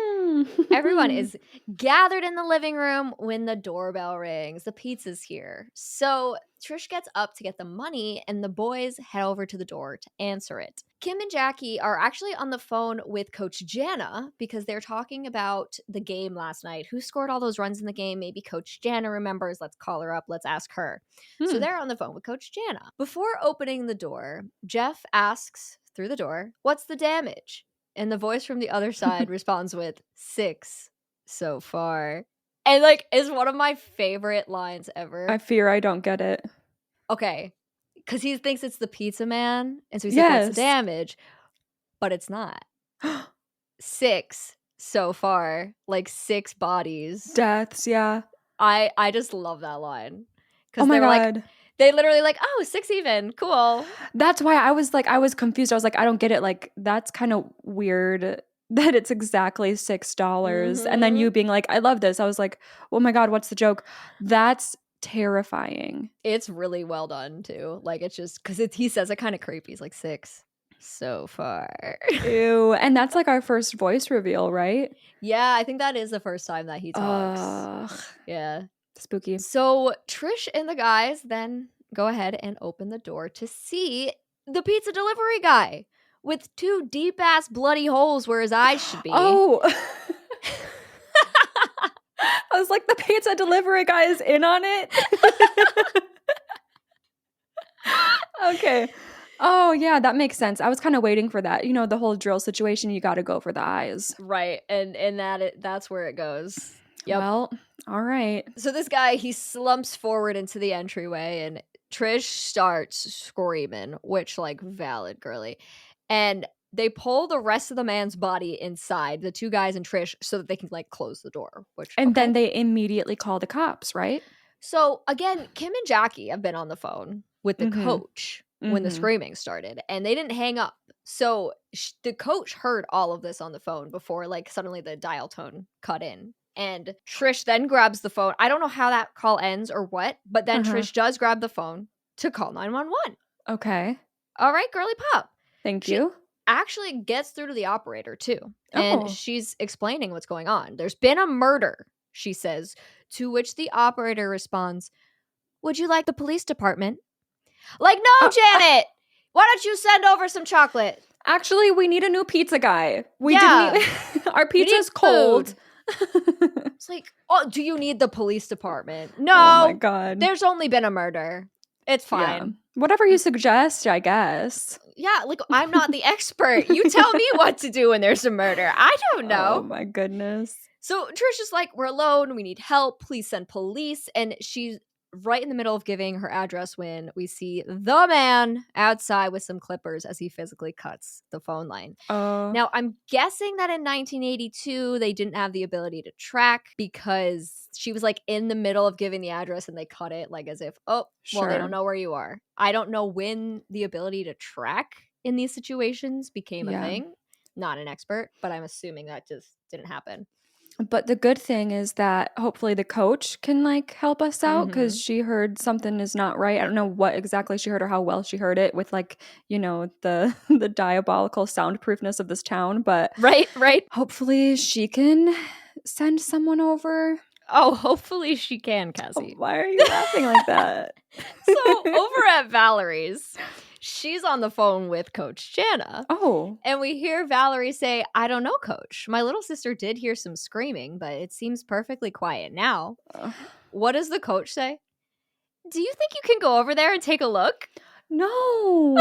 Everyone is gathered in the living room when the doorbell rings. The pizza's here. So Trish gets up to get the money and the boys head over to the door to answer it. Kim and Jackie are actually on the phone with Coach Jana because they're talking about the game last night. Who scored all those runs in the game? Maybe Coach Jana remembers. Let's call her up. Let's ask her. So they're on the phone with Coach Jana. Before opening the door, Jeff asks through the door, "What's the damage?" And the voice from the other side responds with 6 so far. And like is one of my favorite lines ever. I fear I don't get it. Okay. Because he thinks it's the pizza man. And so he's like, what's the damage? But it's not. 6 so far. Like 6 bodies. Deaths, yeah. I just love that line. Oh my God. They literally like, oh, 6 even. Cool. That's why I was confused. I was like, I don't get it. Like, that's kind of weird that it's exactly $6. And then you being like, I love this. I was like, oh my God, what's the joke? That's terrifying. It's really well done too. Like, it's just because he says it kind of creepy. He's like, 6 so far. Ew. And that's like our first voice reveal, right? Yeah, I think that is the first time that he talks. Yeah. Spooky. So Trish and the guys then go ahead and open the door to see the pizza delivery guy with 2 deep ass bloody holes where his eyes should be. Oh. I was like, the pizza delivery guy is in on it. Okay. Oh, yeah, that makes sense. I was kind of waiting for that. You know, the whole drill situation, you got to go for the eyes. Right. And that's where it goes. Yep. Well, all right. So this guy, he slumps forward into the entryway and Trish starts screaming, which like valid girly. And they pull the rest of the man's body inside, the two guys and Trish, so that they can like close the door, which And okay. then they immediately call the cops, right? So again, Kim and Jackie have been on the phone with the Mm-hmm. coach when the screaming started, and they didn't hang up. So the coach heard all of this on the phone before, like, suddenly the dial tone cut in. And Trish then grabs the phone. I don't know how that call ends or what, but then Trish does grab the phone to call 911. Okay. All right, girly pop. Thank She you. actually gets through to the operator too, and Oh. she's explaining what's going on. There's been a murder, she says, to which the operator responds, "Would you like the police department?" Like, no, Janet! Why don't you send over some chocolate? Actually, we need a new pizza guy. Yeah. Didn't our We need pizza's cold. It's like, oh, do you need the police department? Oh my No, god. there's only been a murder. It's Yeah. fine. Whatever you suggest, I guess. Yeah, like, I'm not the expert. You tell me what to do when there's a murder. I don't Oh know. my goodness. So Trish is like, we're alone. We need help. Please send police. And she's right in the middle of giving her address when we see the man outside with some clippers as he physically cuts the phone line. Now, I'm guessing that in 1982, they didn't have the ability to track because she was like in the middle of giving the address and they cut it like as if, oh, well, they don't know where you are. I don't know when the ability to track in these situations became a thing. Not an expert, but I'm assuming that just didn't happen. But the good thing is that hopefully the coach can like help us out because she heard something is not right. I don't know what exactly she heard or how well she heard it with like, you know, the the diabolical soundproofness of this town. But right. hopefully she can send someone over. Oh, hopefully she can, Cassie. Why are you laughing like that? So over at Valerie's, she's on the phone with Coach Jana. Oh. And we hear Valerie say, "I don't know, Coach. My little sister did hear some screaming, but it seems perfectly quiet now." What does the coach say? "Do you think you can go over there and take a look?" No.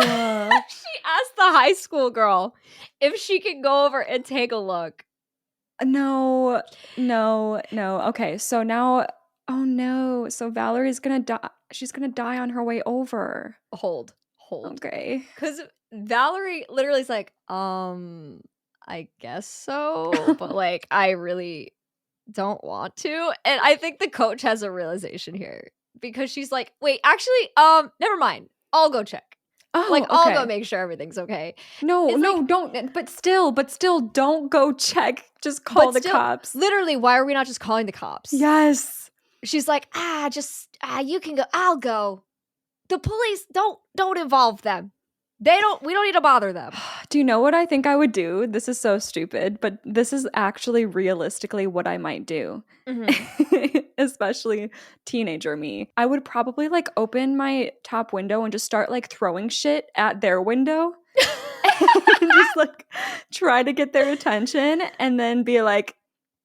She asked the high school girl if she can go over and take a look. No. Okay, so now, oh no. So Valerie's gonna die. She's gonna die on her way over. Hold. Okay. Because Valerie literally is like, I guess so, but like, I really don't want to. And I think the coach has a realization here because she's like, wait, actually, never mind. I'll go check. Oh, like, okay. I'll go make sure everything's okay. No, like, don't. But still, don't go check. Just call the cops. Literally, why are we not just calling the cops? Yes. She's like, you can go. I'll go. The police don't involve them. We don't need to bother them. Do you know what I think I would do? This is so stupid, but this is actually realistically what I might do. Especially teenager me. I would probably like open my top window and just start like throwing shit at their window. And just like try to get their attention and then be like,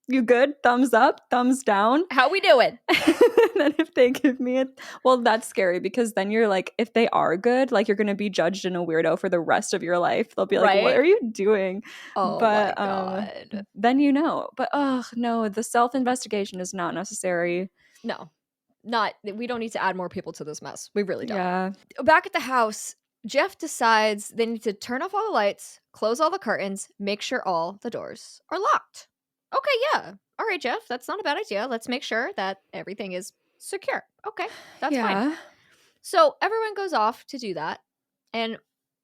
"You good? Thumbs up, thumbs down. How we doing?" And then if they give me well, that's scary because then you're like, if they are good, like you're gonna be judged in a weirdo for the rest of your life. They'll be like, "What are you doing?" Oh but, my god. Then you know. But no, the self-investigation is not necessary. No, we don't need to add more people to this mess. We really don't. Yeah. Back at the house, Jeff decides they need to turn off all the lights, close all the curtains, make sure all the doors are locked. Okay, yeah. All right, Jeff, that's not a bad idea. Let's make sure that everything is secure. Okay, that's fine. So everyone goes off to do that. And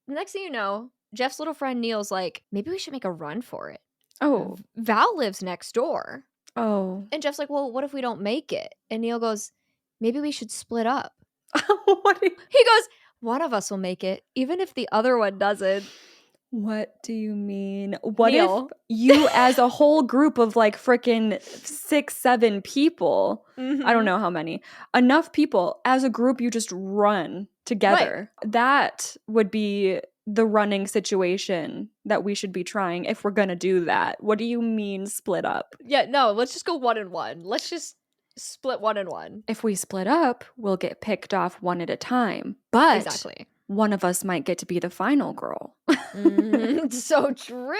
the next thing you know, Jeff's little friend Neil's like, maybe we should make a run for it. Oh. Val lives next door. Oh. And Jeff's like, well, what if we don't make it? And Neil goes, maybe we should split up. He goes, one of us will make it, even if the other one doesn't. What do you mean? What Neil. if you as a whole group of like freaking 6-7 people, I don't know how many, enough people as a group, you just run together. Right. That would be the running situation that we should be trying if we're going to do that. What do you mean split up? Yeah, no, let's just go 1 and 1. Let's just split 1 and 1. If we split up, we'll get picked off one at a time. But exactly. one of us might get to be the final girl. So true.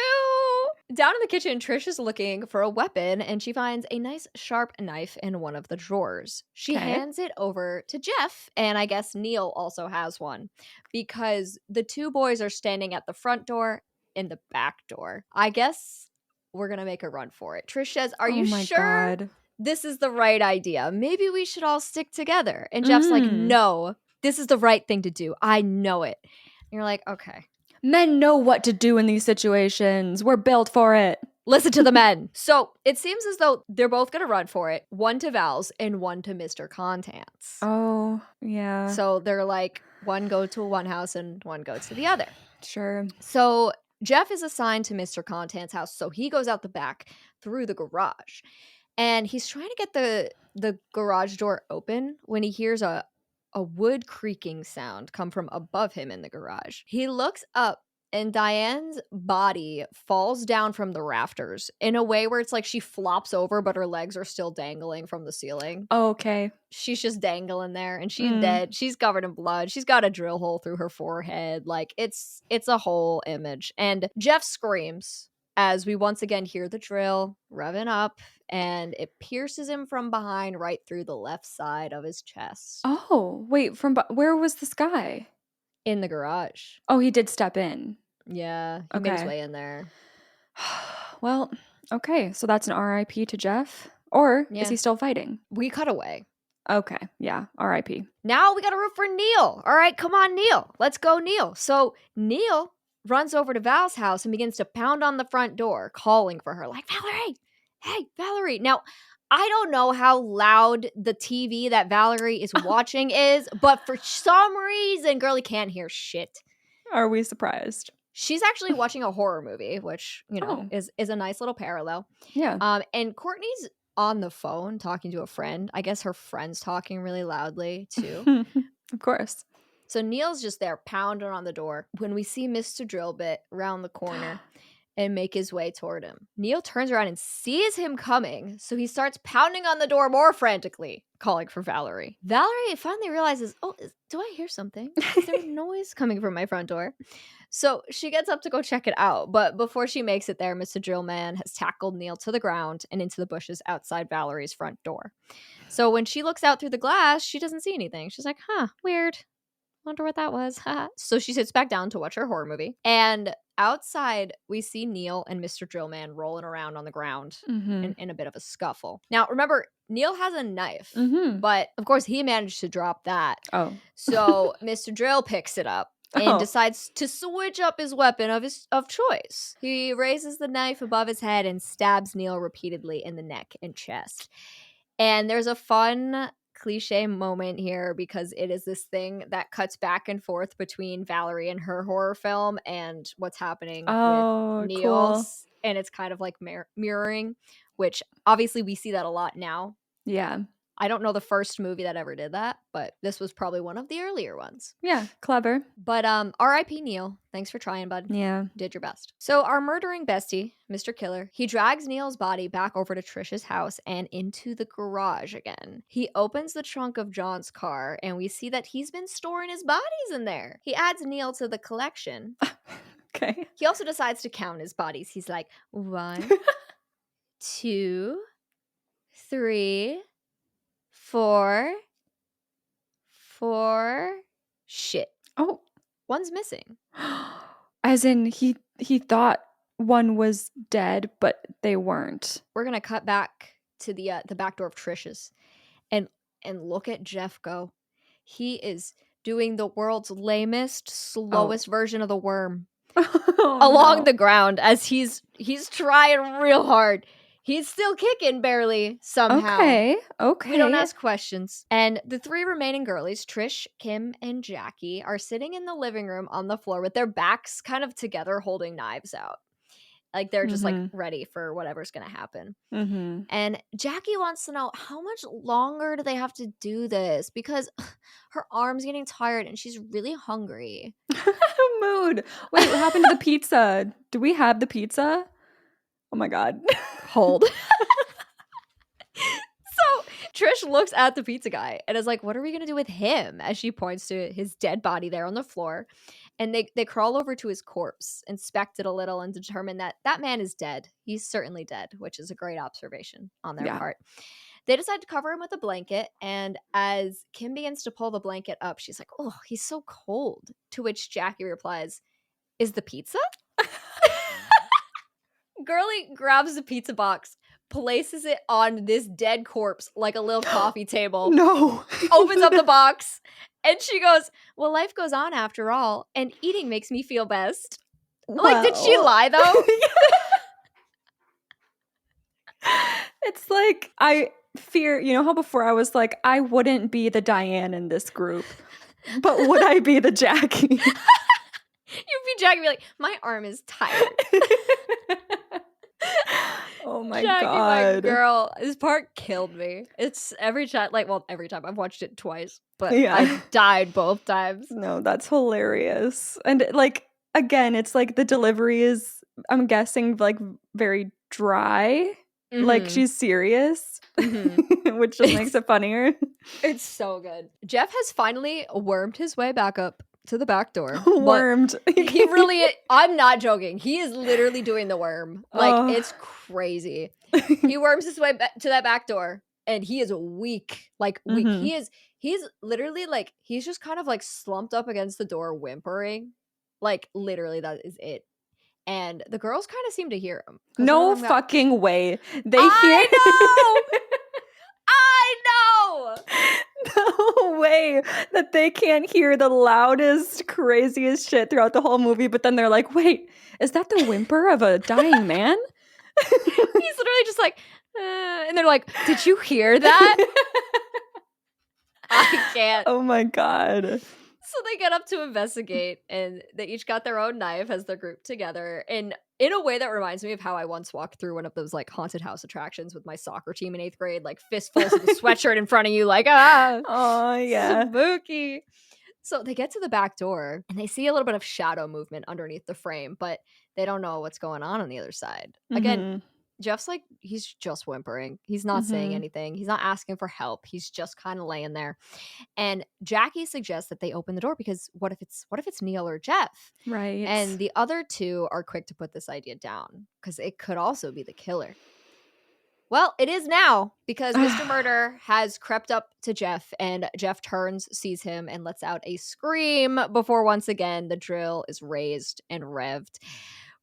Down in the kitchen, Trish is looking for a weapon and she finds a nice sharp knife in one of the drawers. She Okay. hands it over to Jeff, and I guess Neil also has one because the two boys are standing at the front door and the back door. I guess we're going to make a run for it. Trish says, "Are Oh you my sure God. this is the right idea? Maybe we should all stick together." And Jeff's like, Mm. "No, this is the right thing to do. I know it." And you're like, okay. Men know what to do in these situations. We're built for it. Listen to the men. So it seems as though they're both going to run for it. One to Val's and one to Mr. Contant's. Oh, yeah. So they're like, one go to one house and one goes to the other. Sure. So Jeff is assigned to Mr. Contant's house. So he goes out the back through the garage. And he's trying to get the garage door open when he hears a wood creaking sound come from above him in the garage. He looks up and Diane's body falls down from the rafters in a way where it's like she flops over, but her legs are still dangling from the ceiling. Okay. She's just dangling there and she's dead. She's covered in blood. She's got a drill hole through her forehead. Like it's a whole image. And Jeff screams as we once again hear the drill revving up, and it pierces him from behind right through the left side of his chest. Oh, wait, where was this guy? In the garage. Oh, he did step in. Yeah, he made his way in there. Well, okay, so that's an RIP to Jeff? Or Yeah. is he still fighting? We cut away. Okay, yeah, RIP. Now we gotta root for Neil. All right, come on, Neil. Let's go, Neil. So Neil runs over to Val's house and begins to pound on the front door, calling for her, like, "Valerie! Hey, Valerie!" Now, I don't know how loud the TV that Valerie is watching is, but for some reason, girlie can't hear shit. Are we surprised? She's actually watching a horror movie, which, you know, is a nice little parallel. Yeah. And Courtney's on the phone talking to a friend. I guess her friend's talking really loudly, too. Of course. So Neil's just there pounding on the door when we see Mr. Drillbit round the corner and make his way toward him. Neil turns around and sees him coming, so he starts pounding on the door more frantically, calling for Valerie. Valerie finally realizes, do I hear something? Is there a noise coming from my front door? So she gets up to go check it out, but before she makes it there, Mr. Drillman has tackled Neil to the ground and into the bushes outside Valerie's front door. So when she looks out through the glass, she doesn't see anything. She's like, weird. Wonder what that was. So she sits back down to watch her horror movie. And outside, we see Neil and Mr. Drillman rolling around on the ground in a bit of a scuffle. Now, remember, Neil has a knife, but of course he managed to drop that. Oh. So Mr. Drill picks it up and decides to switch up his weapon of choice. He raises the knife above his head and stabs Neil repeatedly in the neck and chest. And there's a fun cliche moment here because it is this thing that cuts back and forth between Valerie and her horror film and what's happening with Neil's. Cool. And it's kind of like mirroring, which obviously we see that a lot now. Yeah. I don't know the first movie that ever did that, but this was probably one of the earlier ones. Yeah, clever. But R.I.P. Neil. Thanks for trying, bud. Yeah. Did your best. So our murdering bestie, Mr. Killer, he drags Neil's body back over to Trish's house and into the garage again. He opens the trunk of John's car and we see that he's been storing his bodies in there. He adds Neil to the collection. Okay. He also decides to count his bodies. He's like, 1, 2, 3, 4. Shit. Oh. One's missing. As in he thought one was dead, but they weren't. We're gonna cut back to the back door of Trish's and look at Jeff go. He is doing the world's lamest, slowest version of the worm along the ground as he's trying real hard. He's still kicking barely somehow. Okay. We don't ask questions. And the 3 remaining girlies, Trish, Kim, and Jackie, are sitting in the living room on the floor with their backs kind of together holding knives out. Like they're just like ready for whatever's going to happen. And Jackie wants to know how much longer do they have to do this? Because her arm's getting tired and she's really hungry. Mood. Wait, what happened to the pizza? Do we have the pizza? Oh my God. Hold. So Trish looks at the pizza guy and is like, what are we going to do with him? As she points to his dead body there on the floor. And they crawl over to his corpse, inspect it a little, and determine that that man is dead. He's certainly dead, which is a great observation on their Yeah. part. They decide to cover him with a blanket, and as Kim begins to pull the blanket up, she's like, oh, he's so cold. To which Jackie replies, is the pizza? Girlie grabs the pizza box, places it on this dead corpse like a little coffee table, No. opens up the box, and she goes, well, life goes on after all, and eating makes me feel best. Like, did she lie, though? It's like, I fear, you know how before I was like, I wouldn't be the Diane in this group, but would I be the Jackie? You'd be Jackie, be like, my arm is tired. Oh my Jackie, God. my girl, this part killed me. It's every time, every time. I've watched it twice, but Yeah. I've died both times. No, that's hilarious. And like, again, it's like the delivery is, I'm guessing, like very dry. Like she's serious, which just makes it funnier. It's so good. Jeff has finally wormed his way back up to the back door. Wormed. He really, I'm not joking. He is literally doing the worm. Like, it's crazy. He worms his way back to that back door, and he is weak. Like, weak. He's literally like, he's just kind of like slumped up against the door, whimpering. Like, literally, that is it. And the girls kind of seem to hear him. No fucking way. They I hear. know! No way that they can't hear the loudest, craziest shit throughout the whole movie. But then they're like, wait, is that the whimper of a dying man? He's literally just like, and they're like, did you hear that? I can't. Oh my God. So they get up to investigate, and they each got their own knife as they're grouped together. And in a way that reminds me of how I once walked through one of those like haunted house attractions with my soccer team in 8th grade, like fistfuls of the sweatshirt in front of you, like, oh yeah, spooky. So they get to the back door, and they see a little bit of shadow movement underneath the frame, but they don't know what's going on the other side. Again, Jeff's like, he's just whimpering. He's not saying anything. He's not asking for help. He's just kind of laying there. And Jackie suggests that they open the door because what if it's Neil or Jeff? Right. And the other two are quick to put this idea down because it could also be the killer. Well, it is now because Mr. Murder has crept up to Jeff, and Jeff turns, sees him, and lets out a scream before once again the drill is raised and revved.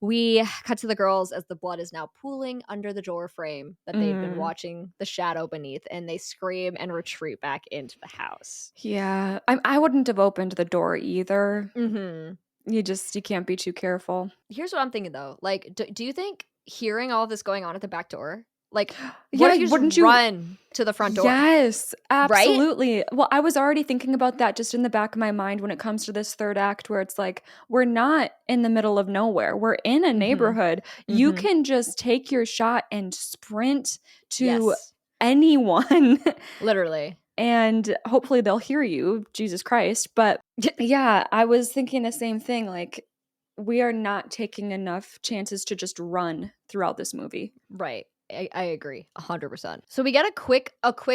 We cut to the girls as the blood is now pooling under the door frame that they've been watching the shadow beneath, and they scream and retreat back into the house. Yeah, I wouldn't have opened the door either. Mm-hmm. You can't be too careful. Here's what I'm thinking though. Like, do you think hearing all of this going on at the back door, like, yeah, wouldn't you run to the front door? Yes, absolutely. Right? Well, I was already thinking about that just in the back of my mind when it comes to this third act where it's like, we're not in the middle of nowhere. We're in a neighborhood. You can just take your shot and sprint to anyone. Literally. And hopefully they'll hear you, Jesus Christ. But yeah, I was thinking the same thing. Like, we are not taking enough chances to just run throughout this movie. Right. I agree 100%. So we get a quick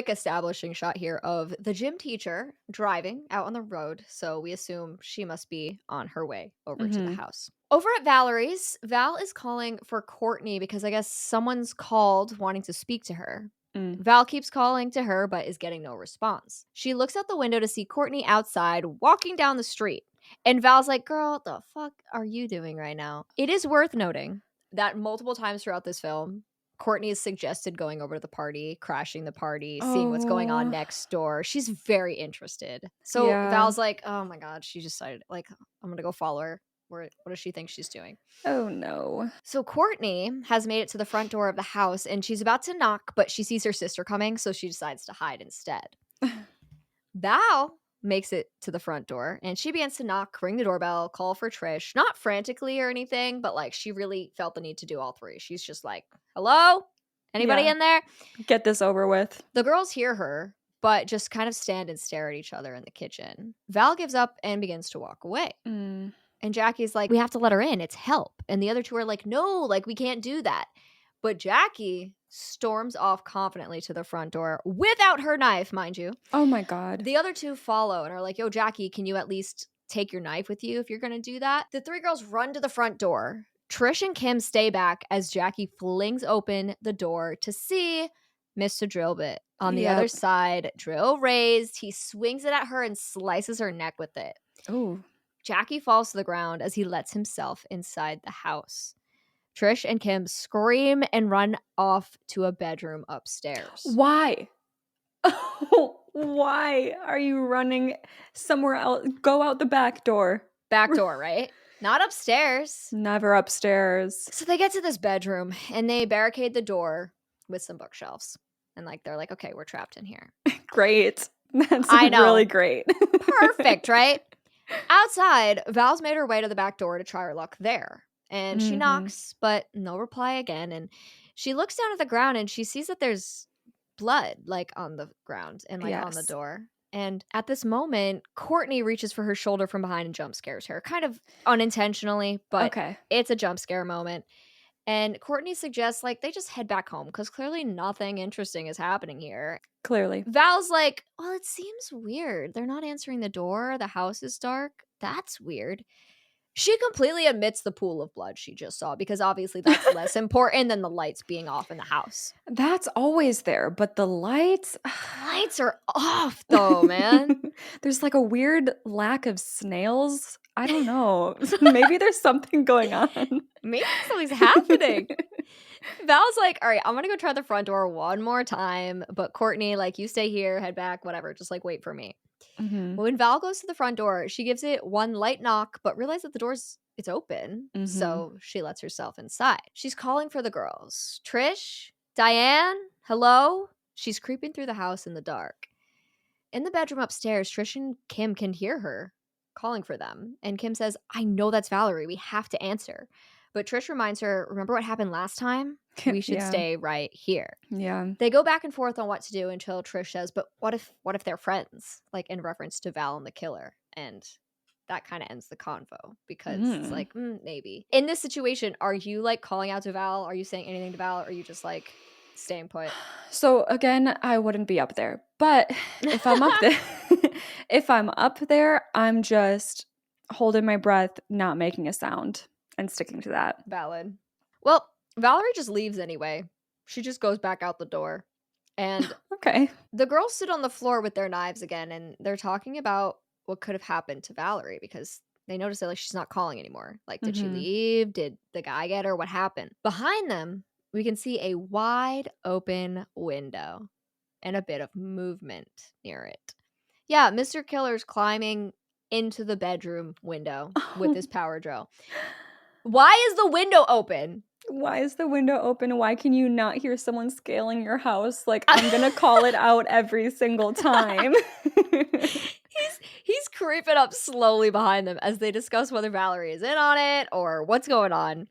establishing shot here of the gym teacher driving out on the road. So we assume she must be on her way over to the house. Over at Valerie's, Val is calling for Courtney because I guess someone's called wanting to speak to her. Val keeps calling to her but is getting no response. She looks out the window to see Courtney outside walking down the street. And Val's like, girl, what the fuck are you doing right now? It is worth noting that multiple times throughout this film, Courtney has suggested going over to the party, crashing the party, seeing what's going on next door. She's very interested. So Val's like, oh my God, she decided, like, I'm going to go follow her. What does she think she's doing? Oh no. So Courtney has made it to the front door of the house and she's about to knock, but she sees her sister coming, so she decides to hide instead. Val makes it to the front door and she begins to knock, ring the doorbell, call for Trish, not frantically or anything, but like she really felt the need to do all three. She's just like, hello? Anybody in there? Get this over with. The girls hear her, but just kind of stand and stare at each other in the kitchen. Val gives up and begins to walk away. And Jackie's like, we have to let her in. It's help. And the other two are like, no, like we can't do that. But Jackie storms off confidently to the front door without her knife, mind you. Oh my God. The other two follow and are like, yo, Jackie, can you at least take your knife with you if you're going to do that? The three girls run to the front door. Trish and Kim stay back as Jackie flings open the door to see Mr. Drillbit. On the other side, drill raised. He swings it at her and slices her neck with it. Oh. Jackie falls to the ground as he lets himself inside the house. Trish and Kim scream and run off to a bedroom upstairs. Why? Why are you running somewhere else? Go out the back door. Back door, right? Not upstairs. Never upstairs. So they get to this bedroom and they barricade the door with some bookshelves. And like they're like, okay, we're trapped in here. Great. That's I know. really great. Perfect, right? Outside, Val's made her way to the back door to try her luck there. And she knocks, but no reply again. And she looks down at the ground and she sees that there's blood like on the ground and like on the door. And at this moment, Courtney reaches for her shoulder from behind and jump scares her. Kind of unintentionally, but it's a jump scare moment. And Courtney suggests like they just head back home because clearly nothing interesting is happening here. Clearly. Val's like, well, it seems weird. They're not answering the door. The house is dark. That's weird. She completely omits the pool of blood she just saw because obviously that's less important than the lights being off in the house. That's always there, but the lights... Lights are off though, man. There's like a weird lack of snails. I don't know. Maybe there's something going on. Maybe something's happening. Val's like, all right, I'm going to go try the front door one more time. But Courtney, like, you stay here, head back, whatever. Just like wait for me. When Val goes to the front door, she gives it one light knock, but realizes that the door's it's open. So she lets herself inside. She's calling for the girls. Trish, Diane, hello? She's creeping through the house in the dark. In the bedroom upstairs, Trish and Kim can hear her calling for them. And Kim says, I know that's Valerie. We have to answer. But Trish reminds her, remember what happened last time? We should stay right here. Yeah. They go back and forth on what to do until Trish says, but what if they're friends? Like in reference to Val and the killer. And that kind of ends the convo because it's like, maybe. In this situation, are you like calling out to Val? Are you saying anything to Val? Or are you just like staying put? So again, I wouldn't be up there. But if I'm up there, I'm just holding my breath, not making a sound and sticking to that. Valid. Well, Valerie just leaves anyway. She just goes back out the door. And the girls sit on the floor with their knives again, and they're talking about what could have happened to Valerie because they notice that like she's not calling anymore. Like, did she leave? Did the guy get her? What happened? Behind them, we can see a wide open window and a bit of movement near it. Yeah, Mr. Killer's climbing into the bedroom window with his power drill. Why is the window open? Why is the window open? Why can you not hear someone scaling your house? Like, I'm going to call it out every single time. He's creeping up slowly behind them as they discuss whether Valerie is in on it or what's going on.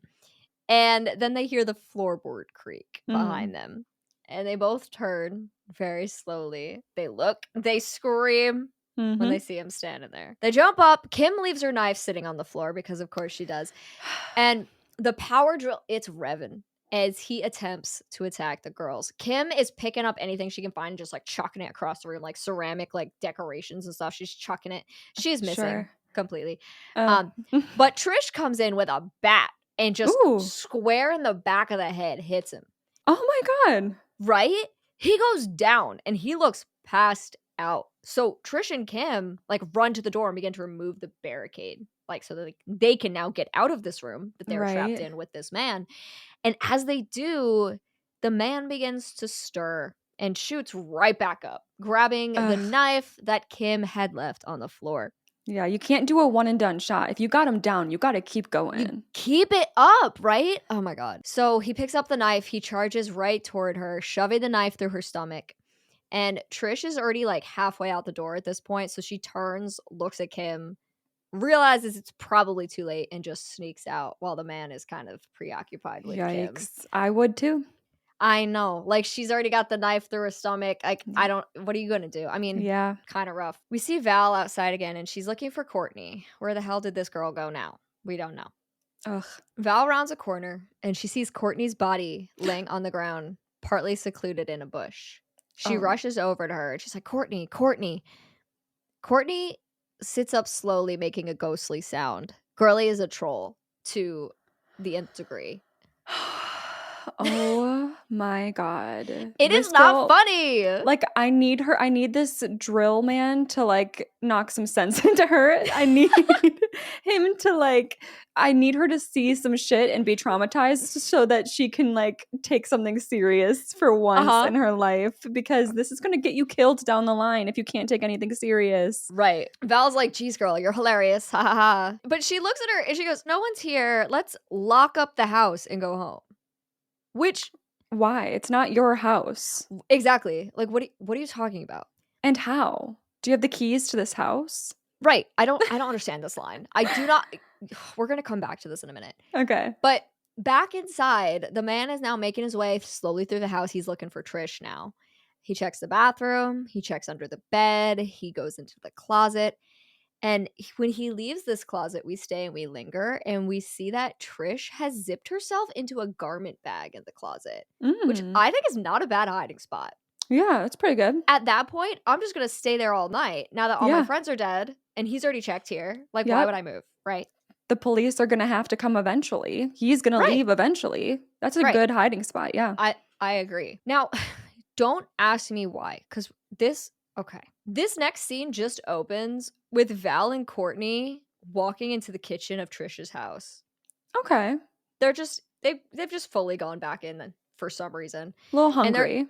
And then they hear the floorboard creak behind them. And they both turn very slowly. They look, they scream when they see him standing there. They jump up. Kim leaves her knife sitting on the floor because of course she does. And the power drill, it's revving as he attempts to attack the girls. Kim is picking up anything she can find and just like chucking it across the room, like ceramic, like decorations and stuff. She's chucking it. She's missing completely. But Trish comes in with a bat and just square in the back of the head hits him. Oh my God. Right? He goes down and he looks passed out. So Trish and Kim like run to the door and begin to remove the barricade, like so that they can now get out of this room that they're trapped in with this man. And as they do, the man begins to stir and shoots right back up, grabbing the knife that Kim had left on the floor. Yeah, you can't do a one and done shot. If you got him down, you got to keep going. You keep it up, right? Oh my God. So he picks up the knife. He charges right toward her, shoving the knife through her stomach. And Trish is already like halfway out the door at this point. So she turns, looks at Kim, realizes it's probably too late, and just sneaks out while the man is kind of preoccupied with Kim. I would too. I know. Like, she's already got the knife through her stomach. Like, what are you going to do? I mean, kind of rough. We see Val outside again, and she's looking for Courtney. Where the hell did this girl go now? We don't know. Val rounds a corner, and she sees Courtney's body laying on the ground partly secluded in a bush. She Oh. rushes over to her and she's like, Courtney, Courtney. Courtney sits up slowly, making a ghostly sound. Girly is a troll to the nth degree. Oh my god. It This is not girl, funny. like, I need this drill man to, like, knock some sense into her. I need him to, like, I need her to see some shit and be traumatized so that she can, like, take something serious for once in her life, because this is gonna get you killed down the line if you can't take anything serious. Right. Val's like, geez, girl, you're hilarious. Ha ha ha. But she looks at her and she goes, no one's here. Let's lock up the house and go home. Which, Why? It's not your house. exactly. Like, what are you talking about? And how? Do you have the keys to this house? Right. I don't understand this line. I do not. We're going to come back to this in a minute. Okay. But back inside, the man is now making his way slowly through the house. He's looking for Trish now. He checks the bathroom. He checks under the bed. He goes into the closet. And when he leaves this closet, we stay and we linger. And we see that Trish has zipped herself into a garment bag in the closet, which I think is not a bad hiding spot. Yeah, that's pretty good. At that point, I'm just going to stay there all night. Now that all my friends are dead and he's already checked here, like, why would I move? Right? The police are going to have to come eventually. He's going to leave eventually. That's a good hiding spot. Yeah. I agree. Now, don't ask me why, because this next scene just opens with Val and Courtney walking into the kitchen of Trisha's house. Okay. They're just, they've just fully gone back in for some reason. A little hungry. And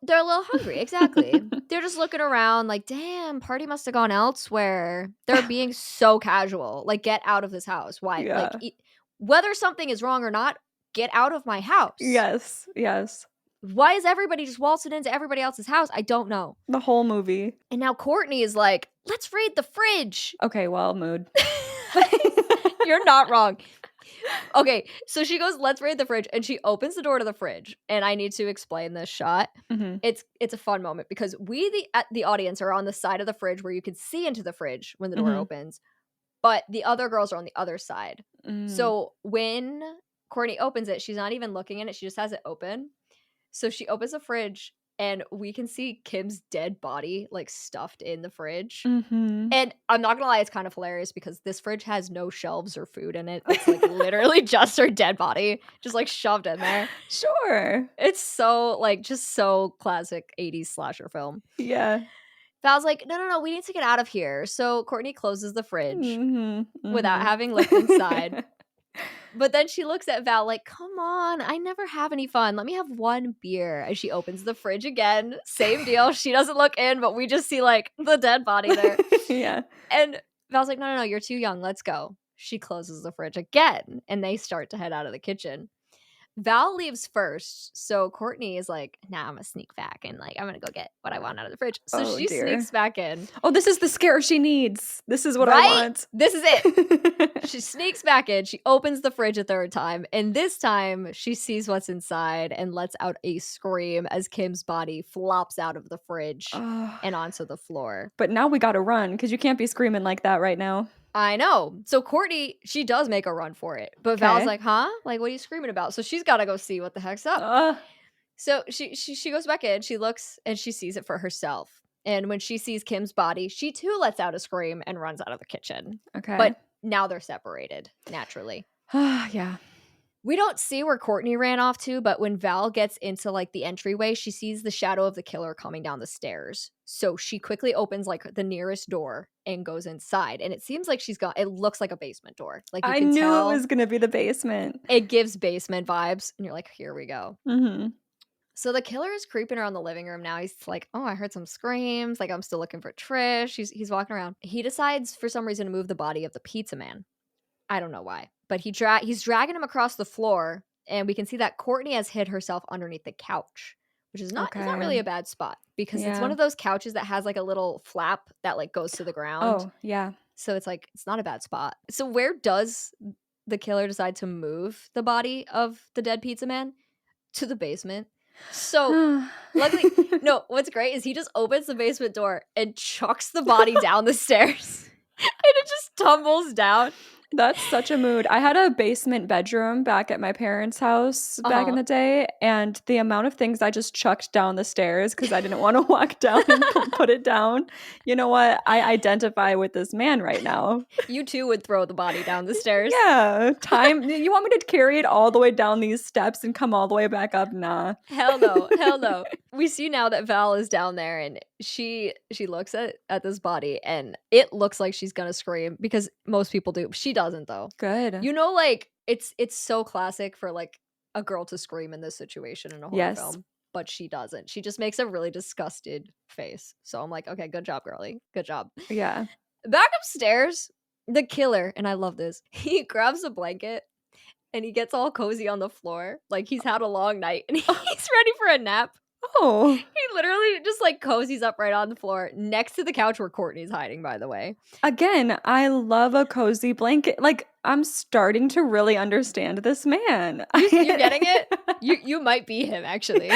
they're a little hungry, exactly. They're just looking around like, damn, party must have gone elsewhere. They're being so casual. Like, get out of this house. Why? Yeah. Like, whether something is wrong or not, get out of my house. Yes. Yes. Why is everybody just waltzing into everybody else's house? I don't know. The whole movie. And now Courtney is like, let's raid the fridge. Okay, well, mood. You're not wrong. Okay, so she goes, let's raid the fridge, and she opens the door to the fridge. And I need to explain this shot. Mm-hmm. It's a fun moment because we, the audience, are on the side of the fridge where you can see into the fridge when the door opens, but the other girls are on the other side. So when Courtney opens it, she's not even looking in it. She just has it open. So she opens the fridge, and we can see Kim's dead body, like, stuffed in the fridge. And I'm not gonna lie, it's kind of hilarious because this fridge has no shelves or food in it. It's, like, literally just her dead body, just, like, shoved in there. Sure. It's so, like, just so classic 80s slasher film. Yeah. Val's like, no, we need to get out of here. So Courtney closes the fridge without having looked inside. But then she looks at Val like, come on, I never have any fun. Let me have one beer. And she opens the fridge again. Same deal. She doesn't look in, but we just see, like, the dead body there. Yeah. And Val's like, no, you're too young. Let's go. She closes the fridge again, and they start to head out of the kitchen. Val leaves first, so Courtney is like, nah, I'm gonna sneak back and, like, I'm gonna go get what I want out of the fridge. So she sneaks back in. Oh, this is the scare she needs. This is what I want. This is it. She sneaks back in. She opens the fridge a third time, and this time she sees what's inside and lets out a scream as Kim's body flops out of the fridge and onto the floor. But now we gotta run because you can't be screaming like that right now. I know. So Courtney, she does make a run for it. But Val's like, huh? Like, what are you screaming about? So she's got to go see what the heck's up. So she goes back in. She looks and she sees it for herself. And when she sees Kim's body, she too lets out a scream and runs out of the kitchen. Okay. But now they're separated, naturally. Yeah. We don't see where Courtney ran off to, but when Val gets into, like, the entryway, she sees the shadow of the killer coming down the stairs. So she quickly opens, like, the nearest door and goes inside. And it seems like it looks like a basement door. Like, you I can knew tell it was going to be the basement. It gives basement vibes. And you're like, here we go. So the killer is creeping around the living room now. He's like, oh, I heard some screams. Like, I'm still looking for Trish. He's walking around. He decides for some reason to move the body of the pizza man. I don't know why. But he's dragging him across the floor, and we can see that Courtney has hid herself underneath the couch, which is not, it's not really a bad spot because it's one of those couches that has, like, a little flap that, like, goes to the ground. Oh, yeah. So it's like, it's not a bad spot. So where does the killer decide to move the body of the dead pizza man? To the basement. So luckily, no, what's great is he just opens the basement door and chucks the body down the stairs. And it just tumbles down. That's such a mood. I had a basement bedroom back at my parents' house back in Uh-huh. the day, and the amount of things I just chucked down the stairs because I didn't want to walk down and put it down. You know what? I identify with this man right now. You too would throw the body down the stairs. Yeah, time. You want me to carry it all the way down these steps and come all the way back up? Nah. Hell no. Hell no. We see now that Val is down there and she looks at this body and it looks like she's gonna scream because most people do. She doesn't though. Good. You know, like it's so classic for like a girl to scream in this situation in a horror Yes. film, but she doesn't. She just makes a really disgusted face. So I'm like, okay, good job, girly. Good job. Yeah. Back upstairs, the killer, and I love this, he grabs a blanket and he gets all cozy on the floor. Like he's had a long night and he's ready for a nap. Oh. He literally just like cozies up right on the floor next to the couch where Courtney's hiding, by the way. Again, I love a cozy blanket. Like, I'm starting to really understand this man. You're getting it? You might be him, actually.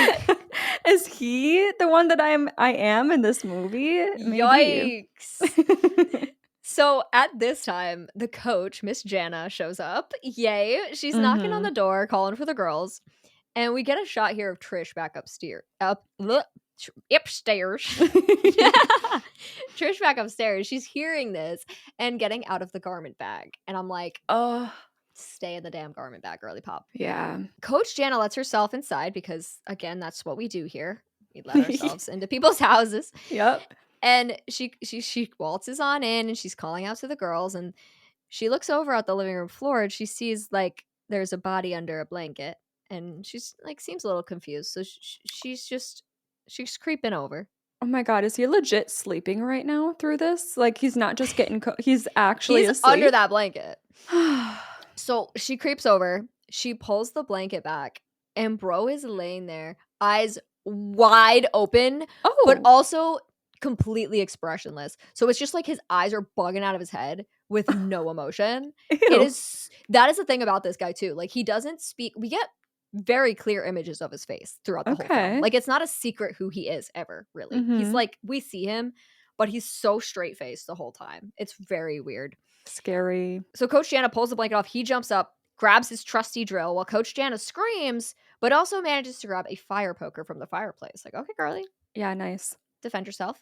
Is he the one that I am in this movie? Maybe. Yikes. So at this time, the coach, Miss Jana, shows up. Yay. She's knocking on Mhm. the door, calling for the girls. And we get a shot here of Trish back upstairs. Upstairs. Trish back upstairs. She's hearing this and getting out of the garment bag. And I'm like, Oh, stay in the damn garment bag, girly pop. yeah. Coach Jana lets herself inside because, again, that's what we do here. We let ourselves into people's houses. Yep. And she waltzes on in and she's calling out to the girls. And she looks over at the living room floor and she sees like there's a body under a blanket. And she's like seems a little confused. So she's creeping over. Oh my god, is he legit sleeping right now through this? Like, he's not just getting he's actually He's asleep? under that blanket. So she creeps over. She pulls the blanket back. And bro is laying there, eyes wide open, Oh. but also completely expressionless. So it's just like his eyes are bugging out of his head with no emotion. Ew. That is the thing about this guy too. Like he doesn't speak. We get very clear images of his face throughout the whole Okay. film. Like it's not a secret who he is ever, really. He's Mhm. like we see him, but he's so straight faced the whole time. It's very weird. Scary. So Coach Jana pulls the blanket off. He jumps up, grabs his trusty drill while Coach Jana screams, but also manages to grab a fire poker from the fireplace. Like, okay, girly, Yeah, nice. defend yourself.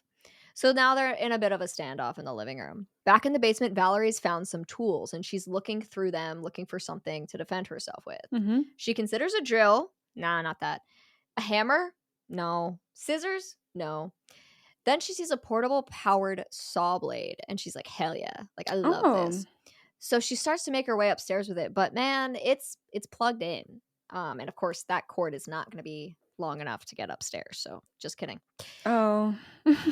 So now they're in a bit of a standoff in the living room. Back in the basement, Valerie's found some tools and she's looking through them, looking for something to defend herself with. Mhm. She considers a drill. Nah, not that. A hammer? No. Scissors? No. Then she sees a portable powered saw blade and she's like, hell yeah. Like, I love this. So she starts to make her way upstairs with it, but man, it's plugged in. And of course, that cord is not going to be long enough to get upstairs. So just kidding. Oh.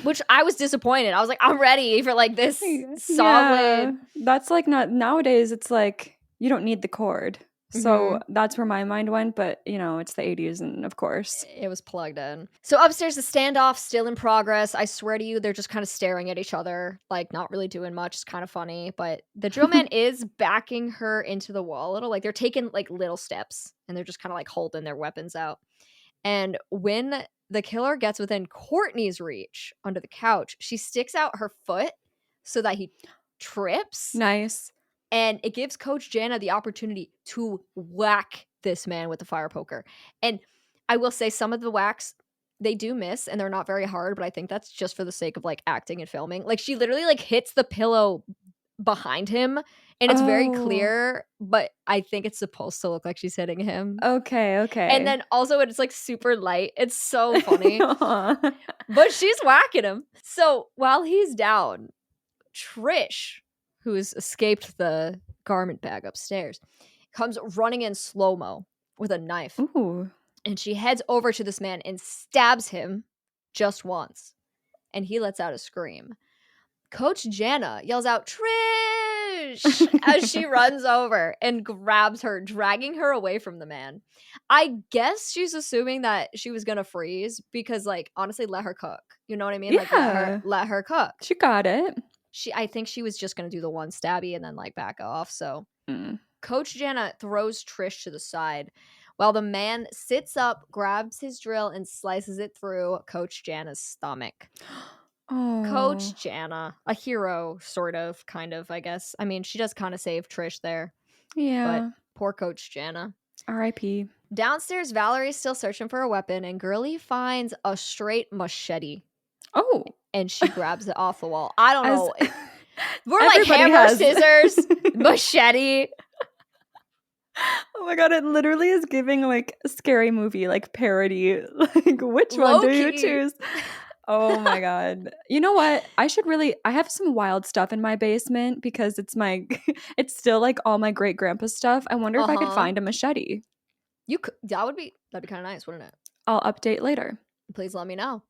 Which I was disappointed. I was like, I'm ready for like this saw Yeah. blade. That's like not nowadays. It's like you don't need the cord. So that's where my mind went. But you know, it's the 80s, and of course, It was plugged in. So upstairs, the standoff still in progress. I swear to you, they're just kind of staring at each other, like not really doing much. It's kind of funny, but the drill man is backing her into the wall a little. Like they're taking like little steps, and they're just kind of like holding their weapons out. And when the killer gets within Courtney's reach under the couch, she sticks out her foot so that he trips. nice. And it gives Coach Jana the opportunity to whack this man with the fire poker. And I will say some of the whacks, they do miss and they're not very hard, but I think that's just for the sake of like acting and filming. Like she literally like hits the pillow behind him and it's very Oh. clear, but I think it's supposed to look like she's hitting him. Okay. Okay. And then also it's like super light. It's so funny. Aw. But she's whacking him. So while he's down, Trish, who's escaped the garment bag upstairs, comes running in slow-mo with a knife. Ooh. And she heads over to this man and stabs him just once. And he lets out a scream. Coach Jana yells out, Trish, as she runs over and grabs her, dragging her away from the man. I guess she's assuming that she was going to freeze because, like, honestly, let her cook. You know what I mean? Like, Yeah. let her cook. She got it. I think she was just going to do the one stabby and then, like, back off. So Mm. Coach Jana throws Trish to the side while the man sits up, grabs his drill, and slices it through Coach Jana's stomach. Oh. Coach Jana, a hero, sort of, kind of, I guess. I mean, she does kind of save Trish there, but Yeah. poor Coach Jana. R.I.P. Downstairs, Valerie's still searching for a weapon, and Girly finds a straight machete, Oh. and she grabs it off the wall. I don't As know. We're like everybody hammer, has. scissors, machete. Oh my god, it literally is giving like a scary movie, like parody. Like, which one do you Low-key. choose? Oh my god. You know what? I have some wild stuff in my basement because it's my it's still like all my great grandpa stuff. I wonder if I could Uh-huh. find a machete. You could, that'd be kind of nice, wouldn't it? I'll update later. Please let me know.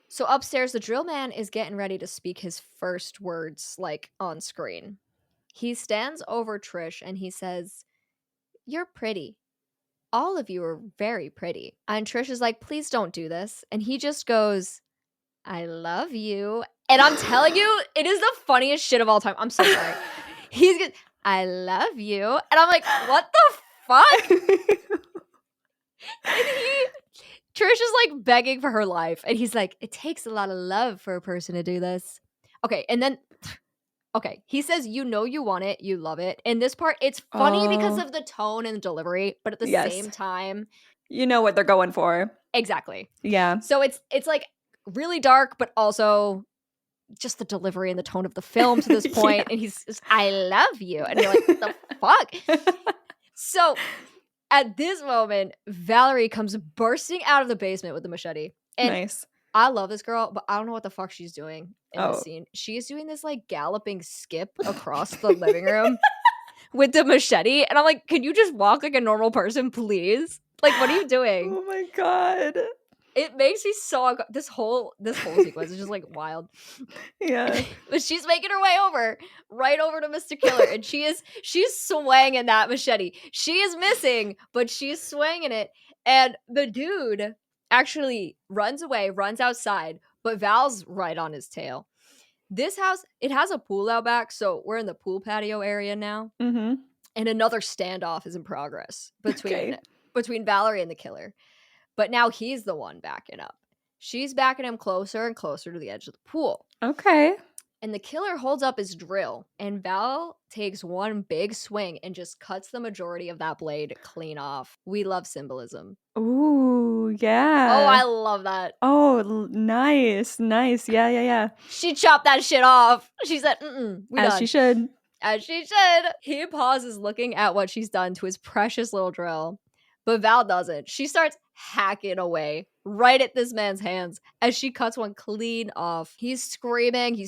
So upstairs, the drill man is getting ready to speak his first words, like, on screen. He stands over Trish and he says, "You're pretty. All of you are very pretty." And Trish is like, "Please don't do this." And he just goes, "I love you." And I'm telling you, it is the funniest shit of all time. I'm so sorry. He's good. "I love you." And I'm like, what the fuck? And Trish is like begging for her life. And he's like, "It takes a lot of love for a person to do this." Okay. And then, okay, he says, "You know you want it. You love it." And this part, it's funny because Oh, of the tone and the delivery, but at the yes. same time, You know what they're going for. exactly. Yeah. So it's like really dark, but also just the delivery and the tone of the film to this point. Yeah. And he's just, "I love you." And you're like, what the fuck? So at this moment, Valerie comes bursting out of the basement with the machete. And Nice. I love this girl, but I don't know what the fuck she's doing in this Oh. scene. She is doing this like galloping skip across the living room with the machete. And I'm like, can you just walk like a normal person, please? Like, what are you doing? Oh my god. It makes me so this whole sequence is just like wild. Yeah. But she's making her way over, right over to Mr. Killer, and she's swinging that machete. She is missing, but she's swinging it, and the dude actually runs away, runs outside, but Val's right on his tail. This house, it has a pool out back, so we're in the pool patio area now, Mm-hmm. and another standoff is in progress Okay. between Valerie and the killer. But now he's the one backing up. She's backing him closer and closer to the edge of the pool. Okay. And the killer holds up his drill, and Val takes one big swing and just cuts the majority of that blade clean off. We love symbolism. Ooh, Oh, I yeah. love that. Oh, nice. Nice. Yeah, yeah, yeah. She chopped that shit off. She said, we As done. she should. As she should. He pauses looking at what she's done to his precious little drill. But Val doesn't. She starts hacking away right at this man's hands as she cuts one clean off. He's screaming,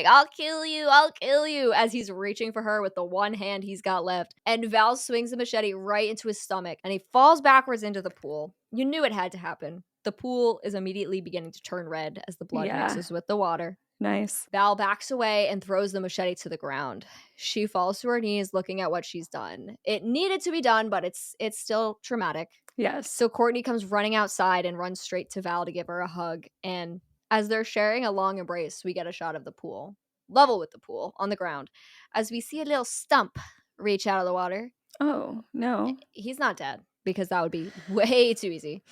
"I'll kill you," as he's reaching for her with the one hand he's got left. And Val swings the machete right into his stomach and he falls backwards into the pool. You knew it had to happen. The pool is immediately beginning to turn red as the blood Yeah. mixes with the water. Nice. Val backs away and throws the machete to the ground. She falls to her knees looking at what she's done. It needed to be done, but it's still traumatic. Yes. So Courtney comes running outside and runs straight to Val to give her a hug. And as they're sharing a long embrace, we get a shot of the pool, level with the pool, on the ground, as we see a little stump reach out of the water. Oh, no. He's not dead, because that would be way too easy.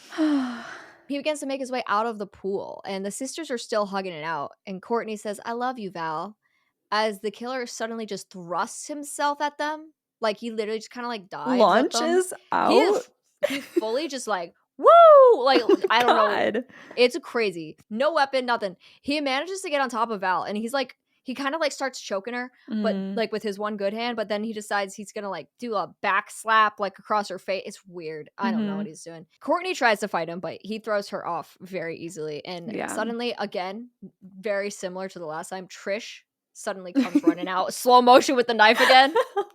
He begins to make his way out of the pool, and the sisters are still hugging it out. And Courtney says, "I love you, Val," as the killer suddenly just thrusts himself at them. Like, he literally just kind of like dives at them. Launches out. He fully just like, woo! Like, Oh I don't know. God. It's crazy. No weapon, nothing. He manages to get on top of Val, and he's like, he kind of like starts choking her, but like with his one good hand, but then he decides he's gonna like do a back slap like across her face. It's weird. I don't know what he's doing. Courtney tries to fight him, but he throws her off very easily. And suddenly, again, very similar to the last time, Trish suddenly comes running out, slow motion with the knife again.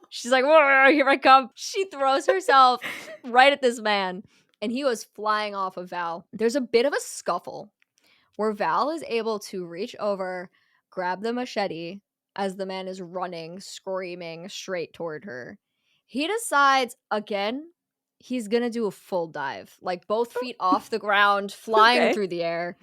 She's like, "Whoa, here I come." She throws herself right at this man, and he was flying off of Val. There's a bit of a scuffle where Val is able to reach over, grab the machete as the man is running, screaming straight toward her. He decides again he's gonna do a full dive, like both feet off the ground, flying through the air.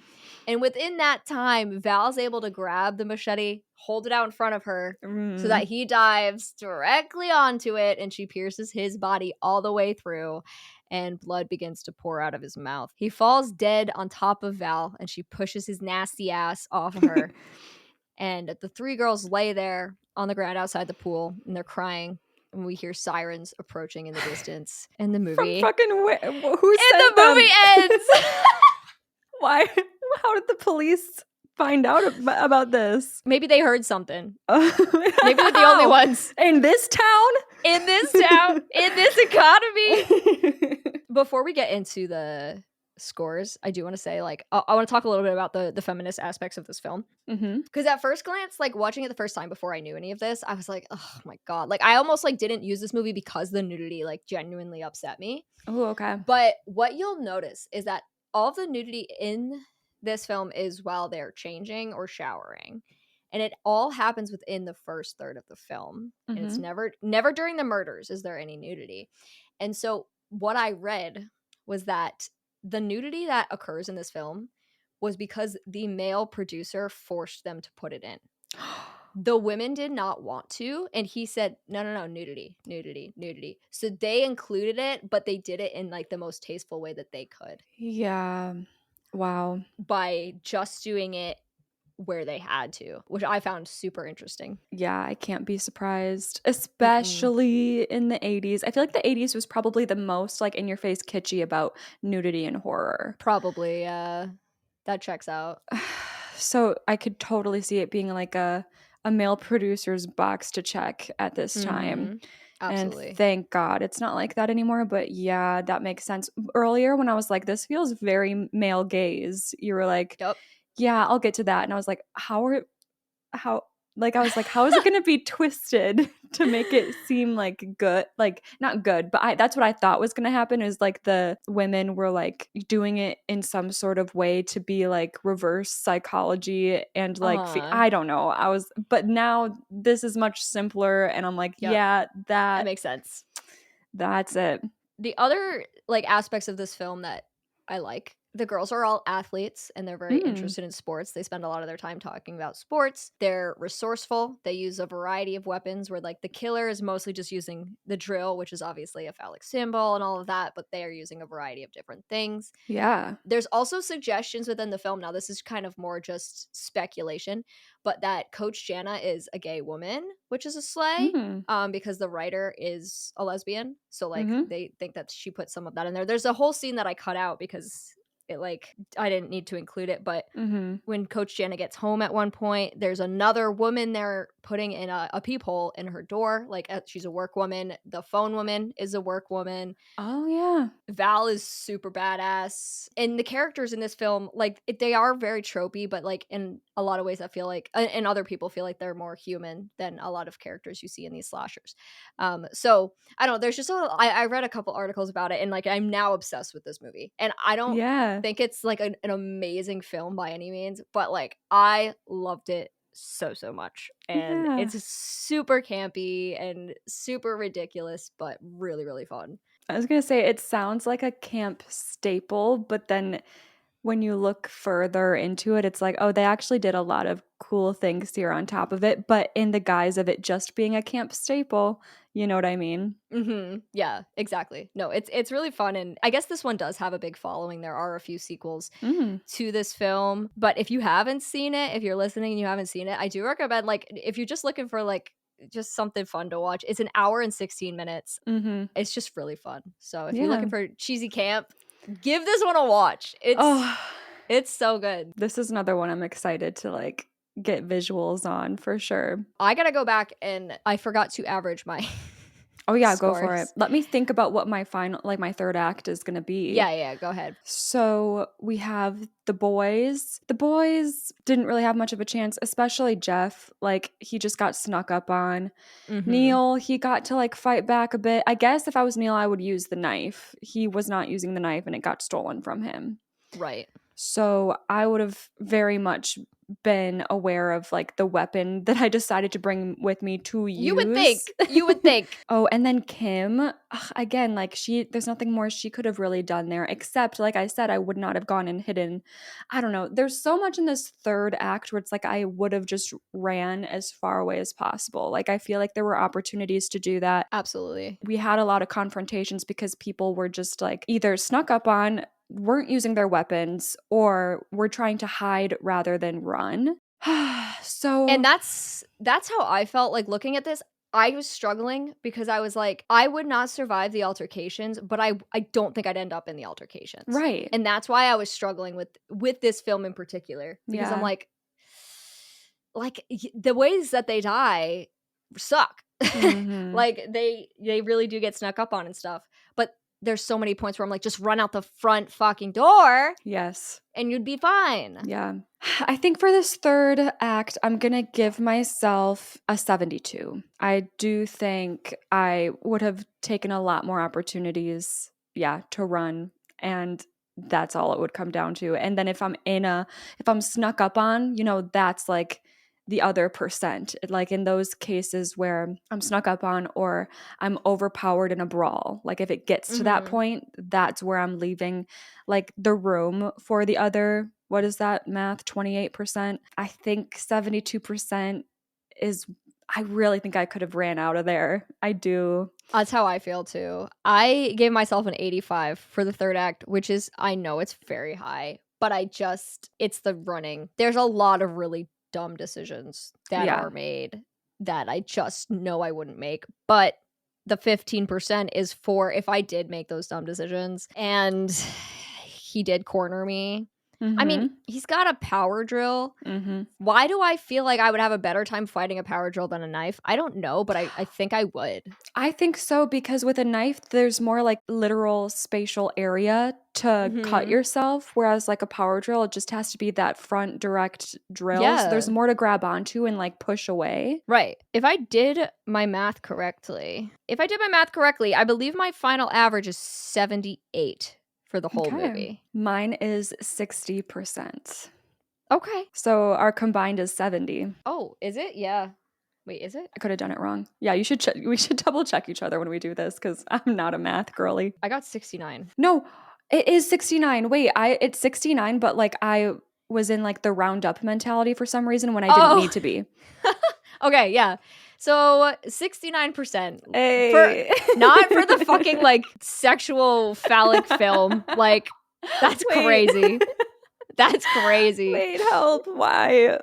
And within that time, Val's able to grab the machete, hold it out in front of her so that he dives directly onto it, and she pierces his body all the way through. and blood begins to pour out of his mouth. He falls dead on top of Val, and she pushes his nasty ass off of her. And the three girls lay there on the ground outside the pool, and they're crying. And we hear sirens approaching in the distance. And the From movie, fucking who and sent the movie them? ends. Why? How did the police find out about this? Maybe they heard something. Maybe Maybe they're the only ones in this town. in this town, in this economy. Before we get into the scores, I do want to say, like, I want to talk a little bit about the feminist aspects of this film. Because at first glance, like, watching it the first time before I knew any of this, I was like, oh my god, like, I almost like didn't use this movie because the nudity like genuinely upset me. Oh, okay. But what you'll notice is that all of the nudity in this film is while they're changing or showering, and it all happens within the first third of the film. And it's never during the murders is there any nudity. And so what I read was that the nudity that occurs in this film was because the male producer forced them to put it in. The women did not want to, and he said, no, nudity. So they included it, but they did it in like the most tasteful way that they could. Yeah. Wow. By just doing it where they had to, which I found super interesting. Yeah, I can't be surprised, especially in the 80s. I feel like the 80s was probably the most like in your face kitschy about nudity and horror. Probably, that checks out. So I could totally see it being like a male producer's box to check at this time. Absolutely. And thank God it's not like that anymore. But yeah, that makes sense. Earlier when I was like, this feels very male gaze, you were like, Yep. Yeah, I'll get to that. And I was like, how is it going to be twisted to make it seem like good? Like, not good, but that's what I thought was going to happen, is like the women were like doing it in some sort of way to be like reverse psychology and like, I don't know. But now this is much simpler. And I'm like, Yep. yeah, that makes sense. That's it. The other like aspects of this film that I like, the girls are all athletes and they're very interested in sports. They spend a lot of their time talking about sports. They're resourceful. They use a variety of weapons where like the killer is mostly just using the drill, which is obviously a phallic symbol and all of that, but they are using a variety of different things. Yeah. There's also suggestions within the film. Now, this is kind of more just speculation, but that Coach Jana is a gay woman, which is a slay, because the writer is a lesbian. So like they think that she put some of that in there. There's a whole scene that I cut out because it like I didn't need to include it, but when Coach Jana gets home at one point, there's another woman there putting in a peephole in her door, like she's a work woman. The phone woman is a work woman. Oh yeah. Val is super badass, and the characters in this film, like they are very tropey, but like in a lot of ways I feel like, and other people feel like they're more human than a lot of characters you see in these slashers. So I don't know, there's just I read a couple articles about it, and like I'm now obsessed with this movie, and I don't think it's like an amazing film by any means, but like I loved it so much, and it's super campy and super ridiculous, but really, really fun. I was gonna say, it sounds like a camp staple, but then when you look further into it, it's like, oh, they actually did a lot of cool things here on top of it, but in the guise of it just being a camp staple. You know what I mean? Yeah, exactly. No, it's really fun, and I guess this one does have a big following. There are a few sequels to this film, but if you haven't seen it, if you're listening and you haven't seen it, I do recommend, like, if you're just looking for like just something fun to watch, it's an hour and 16 minutes. It's just really fun. So if you're looking for cheesy camp, give this one a watch. It's so good. This is another one I'm excited to like get visuals on for sure. I gotta go back, and I forgot to average my Oh yeah, scores. Go for it. Let me think about what my final, like my third act is gonna be. Yeah, go ahead. So we have the boys. The boys didn't really have much of a chance, especially Jeff. Like he just got snuck up on. Neil, he got to like fight back a bit. I guess if I was Neil, I would use the knife. He was not using the knife, and it got stolen from him. Right. So I would have very much been aware of like the weapon that I decided to bring with me to use. You would think. Oh, and then Kim, again, like there's nothing more she could have really done there, except like I said, I would not have gone and hidden. I don't know. There's so much in this third act where it's like I would have just ran as far away as possible. Like I feel like there were opportunities to do that. Absolutely. We had a lot of confrontations because people were just like either snuck up on, weren't using their weapons, or were trying to hide rather than run. And that's how I felt like looking at this. I was struggling because I was like, I would not survive the altercations, but I don't think I'd end up in the altercations. Right. And that's why I was struggling with this film in particular. Because I'm like the ways that they die suck. Mm-hmm. Like they really do get snuck up on and stuff. But there's so many points where I'm like, just run out the front fucking door. Yes. And you'd be fine. Yeah. I think for this third act, I'm going to give myself a 72. I do think I would have taken a lot more opportunities, to run. And that's all it would come down to. And then if I'm snuck up on, that's like the other percent. Like in those cases where I'm snuck up on or I'm overpowered in a brawl, like if it gets to that point, that's where I'm leaving like the room for the other, what is that math, 28%? I think 72% is, I really think I could have ran out of there. I do. That's how I feel too. I gave myself an 85 for the third act, which is, I know it's very high, but it's the running. There's a lot of really dumb decisions that are made that I just know I wouldn't make. But the 15% is for if I did make those dumb decisions and he did corner me. I mean, he's got a power drill. Why do I feel like I would have a better time fighting a power drill than a knife? I don't know, but I think I would. I think so, because with a knife, there's more like literal spatial area to cut yourself, whereas like a power drill, it just has to be that front direct drill. Yeah. So there's more to grab onto and like push away. Right. If I did my math correctly, I believe my final average is 78 for the whole movie. Mine is 60%. Okay. So our combined is 70. Oh, is it? Yeah. Wait, is it? I could have done it wrong. Yeah, we should double check each other when we do this, because I'm not a math girly. I got 69. No, it is 69. Wait, it's 69, but like I was in like the round up mentality for some reason when I didn't need to be. Okay, yeah. So 69%. Hey. Not for the fucking like sexual phallic film. Like, that's crazy. That's crazy. Wait, help. Why?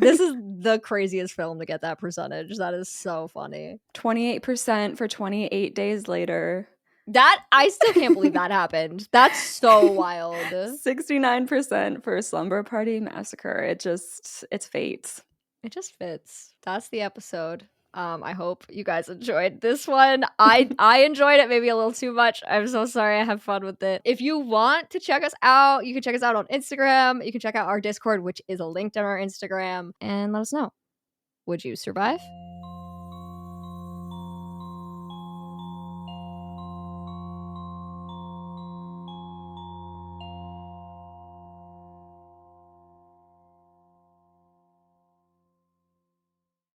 This is the craziest film to get that percentage. That is so funny. 28% for 28 days later. That, I still can't believe that happened. That's so wild. 69% for Slumber Party Massacre. It's fate. It just fits. That's the episode. I hope you guys enjoyed this one. I enjoyed it maybe a little too much. I'm so sorry. I have fun with it. If you want to check us out, you can check us out on Instagram. You can check out our Discord, which is linked on our Instagram, and let us know. Would you survive?